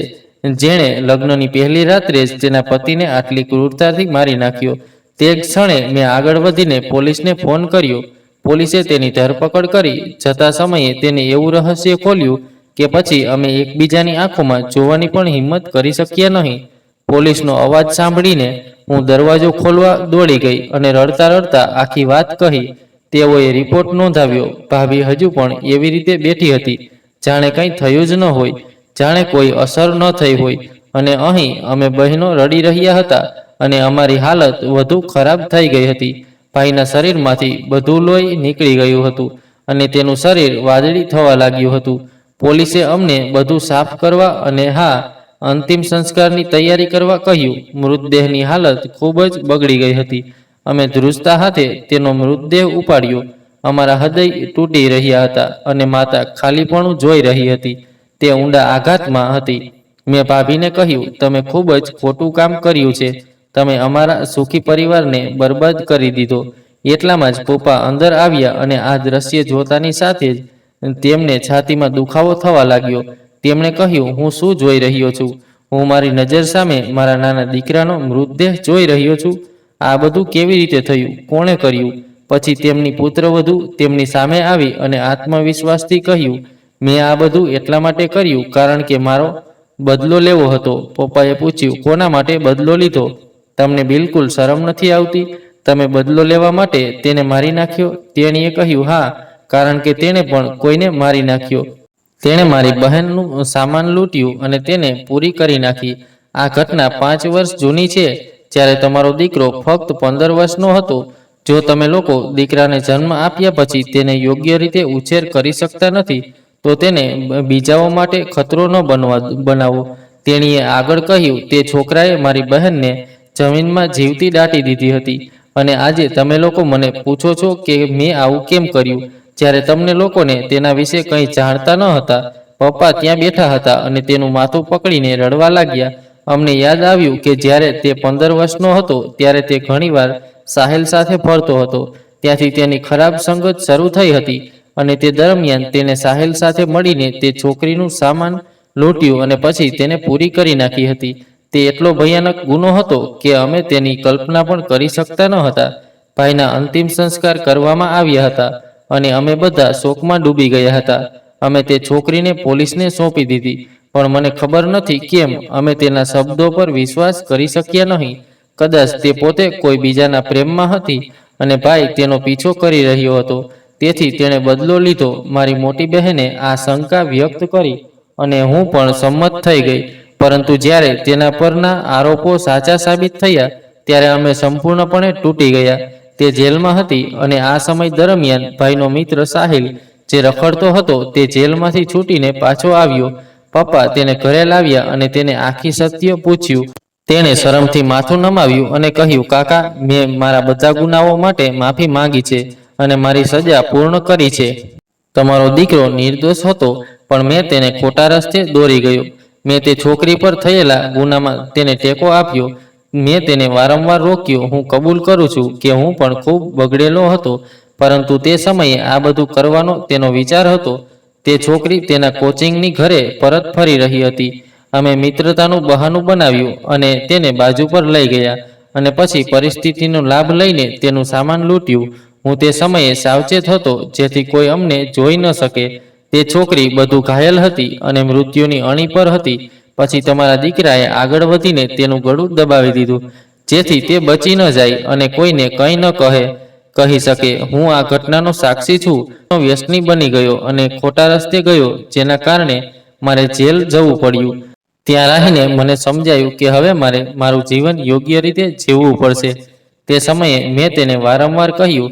જેણે લગ્નની પહેલી રાત્રે જ તેના પતિને આટલી ક્રૂરતાથી મારી નાખ્યો. તે ક્ષણે મેં આગળ વધીને પોલીસને ફોન કર્યો. પોલીસે તેની ધરપકડ કરી. જતા સમયે તેને એવું રહસ્ય ખોલ્યું કે પછી અમે એકબીજાની આંખોમાં જોવાની પણ હિંમત કરી શક્યા નહીં. પોલીસનો અવાજ સાંભળીને હું દરવાજો ખોલવા દોડી ગઈ અને રડતા રડતા આખી વાત કહી. તેઓએ રિપોર્ટ નોંધાવ્યો. ભાભી હજુ પણ એવી રીતે બેઠી હતી, જાણે કંઈ થયું જ ન હોય, જાણે કોઈ અસર ન થઈ હોય. અને અહીં અમે બહેનો રડી રહ્યા હતા અને અમારી હાલત વધુ ખરાબ થઈ ગઈ હતી. ભાઈના શરીરમાંથી બધું લોહી નીકળી ગયું હતું અને તેનું શરીર વાદળી થવા લાગ્યું હતું. પોલીસે અમને બધું સાફ કરવા અને અંતિમ સંસ્કારની તૈયારી કરવા કહ્યું. મૃતદેહની હાલત ખૂબ જ બગડી ગઈ હતી. અમે ધ્રુજતા હાથે તેનો મૃતદેહ ઉપાડ્યો. અમારા હૃદય તૂટી રહ્યા હતા અને માતા ખાલીપણું જોઈ રહી હતી. તે ઊંડા આઘાતમાં હતી. મેં ભાભીને કહ્યું, તમે ખૂબ જ ખોટું કામ કર્યું છે. તમે અમારા સુખી પરિવારને બરબાદ કરી દીધો. એટલામાં જ પપ્પા અંદર આવ્યા અને આ દ્રશ્ય જોતાની સાથે જ તેમને છાતીમાં દુખાવો થવા લાગ્યો. તેમણે કહ્યું, હું શું જોઈ રહ્યો છું? હું મારી નજર સામે મારા નાના દીકરાનો મૃતદેહ જોઈ રહ્યો છું. આ બધું કેવી રીતે થયું? કોણે કર્યું? પછી તેમની પુત્રવધુ તેમની સામે આવી અને આત્મવિશ્વાસથી કહ્યું, મેં આ બધું એટલા માટે કર્યું કારણ કે મારો બદલો લેવો હતો. પપ્પાએ પૂછ્યું, કોના માટે બદલો લીધો? તમને બિલકુલ શરમ નથી આવતી? તમે બદલો લેવા માટે તેને મારી નાખ્યો? તેણીએ કહ્યું, હા, કારણ કે તેણે પણ કોઈને મારી નાખ્યો. તેણે મારી બહેનનું સામાન લૂંટ્યું અને તેને પૂરી કરી નાખી. આ ઘટના 5 વર્ષ જૂની છે, જ્યારે તમારો દીકરો ફક્ત 15 વર્ષનો હતો. જો તમે લોકો દીકરાને જન્મ આપ્યા પછી તેને યોગ્ય રીતે ઉછેર કરી શકતા નથી, તો તેને બીજાઓ માટે ખતરો ન બનાવો. તેણીએ આગળ કહ્યું, તે છોકરાએ મારી બહેનને જમીનમાં જીવતી દાટી દીધી હતી. અને આજે તમે લોકો મને પૂછો છો કે મેં આવું કેમ કર્યું, જ્યારે તમને લોકોને તેના વિશે કંઈ જાણતા ન હતા. પપ્પા ત્યાં બેઠા હતા અને તેનું માથું પકડીને રડવા લાગ્યા. અમને યાદ આવ્યું કે જ્યારે તે 15 વર્ષનો હતો ત્યારે તે ઘણીવાર સાહિલ સાથે ફરતો હતો. ત્યાંથી તેની ખરાબ સંગત શરૂ થઈ હતી અને તે દરમિયાન તેને સાહિલ સાથે મળીને તે છોકરીનું સામાન લૂંટ્યું અને પછી તેને પૂરી કરી નાખી હતી. તે એટલો ભયાનક ગુનો હતો કે અમે તેની કલ્પના પણ કરી શકતા ન હતા. ભાઈના અંતિમ સંસ્કાર કરવામાં આવ્યા હતા અને અમે બધા શોકમાં ડૂબી ગયા હતા. અમે તે છોકરીને પોલીસને સોંપી દીધી, પણ મને ખબર નથી કેમ અમે તેના શબ્દો પર વિશ્વાસ કરી શક્યા નહીં. કદાચ તે પોતે કોઈ બીજાના પ્રેમમાં હતી અને ભાઈ તેનો પીછો કરી રહ્યો હતો, તેથી તેણે બદલો લીધો. મારી મોટી બહેને આ શંકા વ્યક્ત કરી અને હું પણ સંમત થઈ ગઈ. પરંતુ જ્યારે તેના પરના આરોપો સાચા સાબિત થયા ત્યારે અમે સંપૂર્ણપણે તૂટી ગયા. તે જેલમાં હતી અને આ સમય દરમિયાન ભાઈનો મિત્ર સાહિલ જે રખડતો હતો તે જેલમાંથી છૂટીને પાછો આવ્યો. પપ્પા તેને ઘરે લાવ્યા અને તેને આખી સત્ય પૂછ્યું. તેણે શરમથી માથું નમાવ્યું અને કહ્યું, કાકા, મેં મારા બધા ગુનાઓ માટે માફી માંગી છે અને મારી સજા પૂર્ણ કરી છે. તમારો દીકરો નિર્દોષ હતો, પણ મેં તેને ખોટા રસ્તે દોરી ગયો. મેં તે છોકરી પર થયેલા ગુનામાં તેને ટેકો આપ્યો. મેં તેને વારંવાર રોક્યો. હું કબૂલ કરું છું કે હું પણ ખૂબ બગડેલો હતો, પરંતુ તે સમયે આ બધું કરવાનો તેનો વિચાર હતો. તે છોકરી તેના કોચિંગની ઘરે પરત ફરી રહી હતી. અમે મિત્રતાનું બહાનું બનાવ્યું અને તેને બાજુ પર લઈ ગયા અને પછી પરિસ્થિતિનો લાભ લઈને તેનું સામાન લૂંટ્યું. હું તે સમયે સાવચેત હતો જેથી કોઈ અમને જોઈ ન શકે. તે છોકરી બધું ઘાયલ હતી અને મૃત્યુની અણી પર હતી. પછી તમારા દીકરાએ આગળ વધીને તેનું ગળું દબાવી દીધું જેથી તે બચી ન જાય અને કોઈને કંઈ ન કહી શકે. હું આ ઘટનાનો સાક્ષી છું. વ્યસની બની ગયો અને ખોટા રસ્તે ગયો, જેના કારણે મારે જેલ જવું પડ્યું. ત્યાં રહીને મને સમજાયું કે હવે મારે મારું જીવન યોગ્ય રીતે જીવવું પડશે. તે સમયે મેં તેને વારંવાર કહ્યું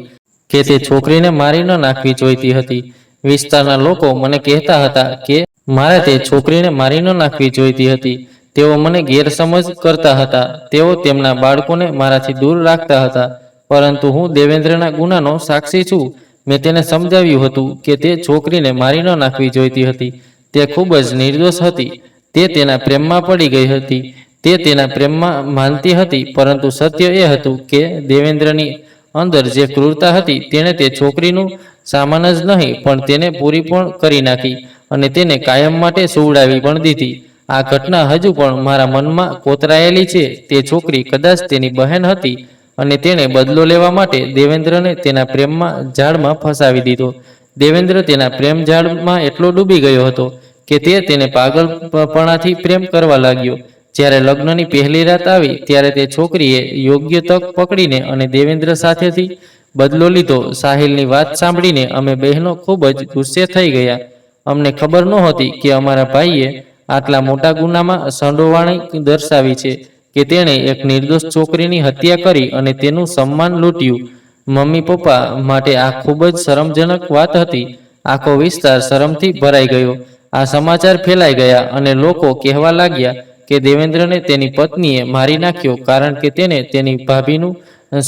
કે તે છોકરીને મારી ન નાખવી જોઈતી હતી. વિસ્તારના લોકો મને કહેતા હતા કે મારે તે છોકરીને મારી ન નાખવી જોઈતી હતી. તેઓ મને ગેરસમજ કરતા હતા. તેઓ તેમના બાળકોને મારાથી દૂર રાખતા હતા. પરંતુ હું દેવેન્દ્રના ગુનાનો સાક્ષી છું. મેં તેને સમજાવ્યું હતું કે તે છોકરીને મારી ન નાખવી જોઈતી હતી. તે ખૂબ જ નિર્દોષ હતી. તે તેના પ્રેમમાં પડી ગઈ હતી. તે તેના પ્રેમમાં માનતી હતી, પરંતુ સત્ય એ હતું કે દેવેન્દ્રની અંદર જે ક્રૂરતા હતી તેણે તે છોકરીનું સામાન જ નહીં પણ તેને પૂરી પણ કરી નાખી અને તેને કાયમ માટે સુવડાવી પણ દીધી. આ ઘટના હજુ પણ મારા મનમાં કોતરાયેલી છે. તે છોકરી કદાચ તેની બહેન હતી અને તેણે બદલો લેવા માટે દેવેન્દ્રને તેના પ્રેમમાં જાળમાં ફસાવી દીધો. દેવેન્દ્ર તેના પ્રેમ જાળમાં એટલો ડૂબી ગયો હતો કે તે તેને પાગલપણાથી પ્રેમ કરવા લાગ્યો. જ્યારે લગ્નની પહેલી રાત આવી ત્યારે તે છોકરીએ યોગ્ય તક પકડીને અને દેવેન્દ્ર સાથેથી બદલો લીધો. સાહિલની વાત સાંભળીને અમે બહેનો ખૂબ જ ગુસ્સે થઈ ગયા. અમને ખબર નહોતી કે અમારા ભાઈએ આટલા મોટા ગુનામાં સંડોવાણી દર્શાવી છે કે તેણે એક નિર્દોષ છોકરીની હત્યા કરી અને તેનું સન્માન લૂંટ્યું. મમ્મી પપ્પા માટે આ ખૂબ જ શરમજનક વાત હતી. આખો વિસ્તાર શરમથી ભરાઈ ગયો. આ સમાચાર ફેલાઈ ગયા અને લોકો કહેવા લાગ્યા કે દેવેન્દ્રને તેની પત્નીએ મારી નાખ્યો કારણ કે તેને તેની ભાભીનું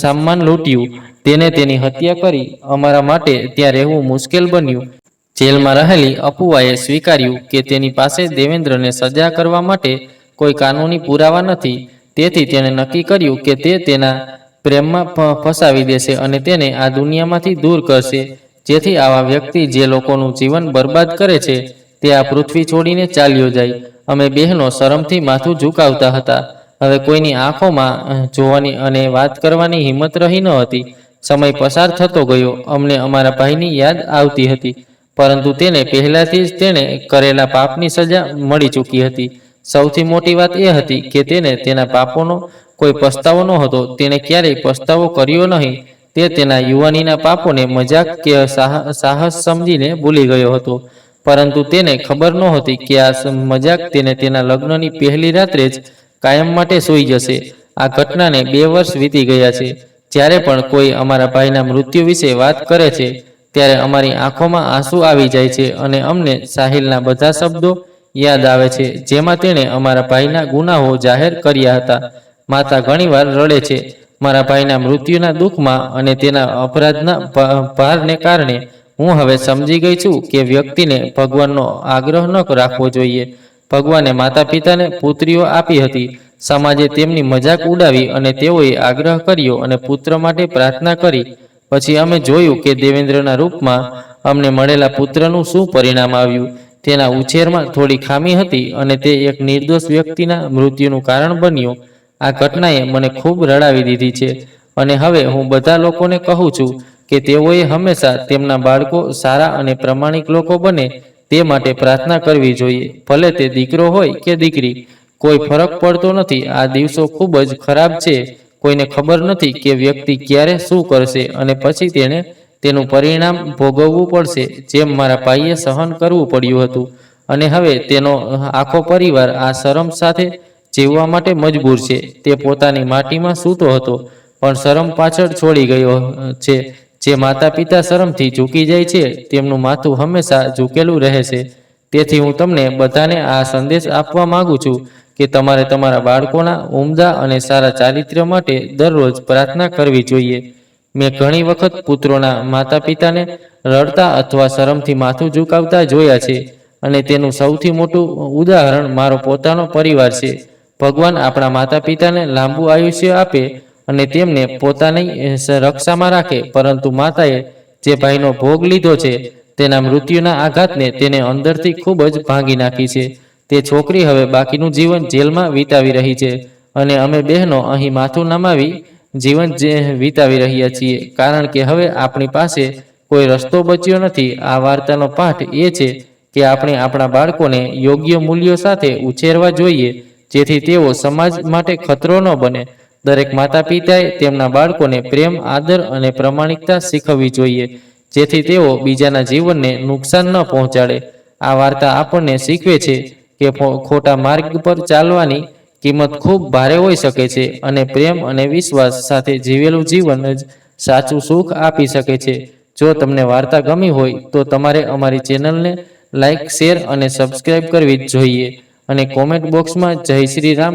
સન્માન લૂંટ્યું. તેને તેની હત્યા કરી. અમારા માટે ત્યાં રહેવું મુશ્કેલ બન્યું. જેલમાં રહેલી અપુવાએ સ્વીકાર્યું કે તેની પાસે દેવેન્દ્રને સજા કરવા માટે કોઈ કાનૂની પુરાવા નથી. તેથી તેણે નક્કી કર્યું કે તે તેના પ્રેમમાં ફસાવી દેશે અને તેને આ દુનિયામાંથી દૂર કરશે, જેથી આવા વ્યક્તિ જે લોકોનું જીવન બરબાદ કરે છે તે આ પૃથ્વી છોડીને ચાલ્યો જાય. અમે બહેનો શરમથી માથું ઝુકાવતા હતા. હવે કોઈની આંખોમાં જોવાની અને વાત કરવાની હિંમત રહી ન હતી. સમય પસાર થતો ગયો. અમને અમારા ભાઈની યાદ આવતી હતી, પરંતુ તેને પહેલાથી જ તેણે કરેલા પાપની સજા મળી ચૂકી હતી. સૌથી મોટી વાત એ હતી કે તેને તેના પાપોનો કોઈ પસ્તાવો નહોતો. તેણે ક્યારેય પસ્તાવો કર્યો નહીં. તે તેના યુવાનીના પાપોને મજાક કે સાહસ સમજીને ભૂલી ગયો હતો, પરંતુ તેને ખબર નહોતી કે આ મજાક તેને તેના લગ્નની પહેલી રાત્રે જ કાયમ માટે સૂઈ જશે. આ ઘટનાને 2 વર્ષ વીતી ગયા છે. જ્યારે પણ કોઈ અમારા ભાઈના મૃત્યુ વિશે વાત કરે છે ત્યારે અમારી આંખોમાં આંસુ આવી જાય છે અને અમને સાહિલના બધા શબ્દો યાદ આવે છે જેમાં તેણે અમારા ભાઈના ગુનાહો જાહેર કર્યા હતા. માતા ઘણીવાર રડે છે. મારા ભાઈના મૃત્યુના દુઃખમાં અને તેના અપરાધના ભારને કારણે હું હવે સમજી ગઈ છું કે વ્યક્તિને ભગવાનનો આગ્રહ ન રાખવો જોઈએ, ભગવાને માતા પિતાને પુત્રીઓ આપી હતી. સમાજે તેમની મજાક ઉડાવી અને તેઓએ આગ્રહ કર્યો અને પુત્ર માટે પ્રાર્થના કરી. પછી અમે જોયું કે દેવેન્દ્રના રૂપમાં અમને મળેલા પુત્રનું શું પરિણામ આવ્યું. તેના ઉછેરમાં થોડી ખામી હતી અને તે એક નિર્દોષ વ્યક્તિના મૃત્યુનું કારણ બન્યો. આ ઘટનાએ મને ખૂબ રડાવી દીધી છે અને હવે હું બધા લોકોને કહું છું કે તેઓએ હંમેશા તેમના બાળકો સારા અને પ્રમાણિક લોકો બને તે માટે પ્રાર્થના કરવી જોઈએ. ભલે તે દીકરો હોય કે દીકરી, કોઈ ફરક પડતો નથી. આ દિવસો ખૂબ જ ખરાબ છે. કોઈને ખબર નથી કે વ્યક્તિ ક્યારે શું કરશે અને પછી તેણે તેનું પરિણામ ભોગવવું પડશે, જેમ મારા ભાઈએ સહન કરવું પડ્યું હતું. અને હવે તેનો આખો પરિવાર આ શરમ સાથે જીવવા માટે મજબૂર છે. તે પોતાની માટીમાં સૂતો હતો પણ શરમ પાછળ છોડી ગયો છે. જે માતા પિતા શરમથી ઝૂકી જાય છે તેમનું માથું હંમેશા ઝૂકેલું રહે છે. તેથી હું તમને બધાને આ સંદેશ આપવા માંગુ છું કે તમારે તમારા બાળકોના ઉમદા અને સારા ચારિત્ર્ય માટે દરરોજ પ્રાર્થના કરવી જોઈએ. મેં ઘણી વખત પુત્રોના માતા પિતાને રડતા અથવા શરમથી માથું ઝુકાવતા જોયા છે અને તેનું સૌથી મોટું ઉદાહરણ મારો પોતાનો પરિવાર છે. ભગવાન આપણા માતા પિતાને લાંબુ આયુષ્ય આપે અને તેમને પોતાની રક્ષામાં રાખે, પરંતુ માતાએ જે ભાઈનો ભોગ લીધો છે તેના મૃત્યુના આઘાતને તેને અંદરથી ખૂબ જ ભાંગી નાખી છે. તે છોકરી હવે બાકીનું જીવન જેલમાં વિતાવી રહી છે અને અમે બહેનો અહીં માથું નમાવી જીવન વિતાવી રહ્યા છીએ, કારણ કે હવે આપણી પાસે કોઈ રસ્તો બચ્યો નથી. આ વાર્તાનો પાઠ એ છે કે આપણે આપણા બાળકોને યોગ્ય મૂલ્યો સાથે ઉછેરવા જોઈએ જેથી તેઓ સમાજ માટે ખતરો ન બને. દરેક માતા પિતાએ તેમના બાળકોને પ્રેમ, આદર અને પ્રમાણિકતા શીખવવી જોઈએ જેથી તેઓ બીજાના જીવનને નુકસાન ન પહોંચાડે. આ વાર્તા આપણને શીખવે છે કે ખોટા માર્ગ પર ચાલવાની કિંમત ખૂબ ભારે હોઈ શકે છે અને પ્રેમ અને વિશ્વાસ સાથે જીવેલું જીવન જ સાચું સુખ આપી શકે છે. જો તમને વાર્તા ગમી હોય તો તમારે અમારી ચેનલને લાઈક, શેર અને સબસ્ક્રાઇબ કરવી જ જોઈએ અને કોમેન્ટ બોક્સમાં જય શ્રી રામ,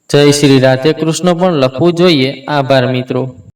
જય શ્રી રાધે કૃષ્ણ પણ લખવું જોઈએ. આભાર મિત્રો.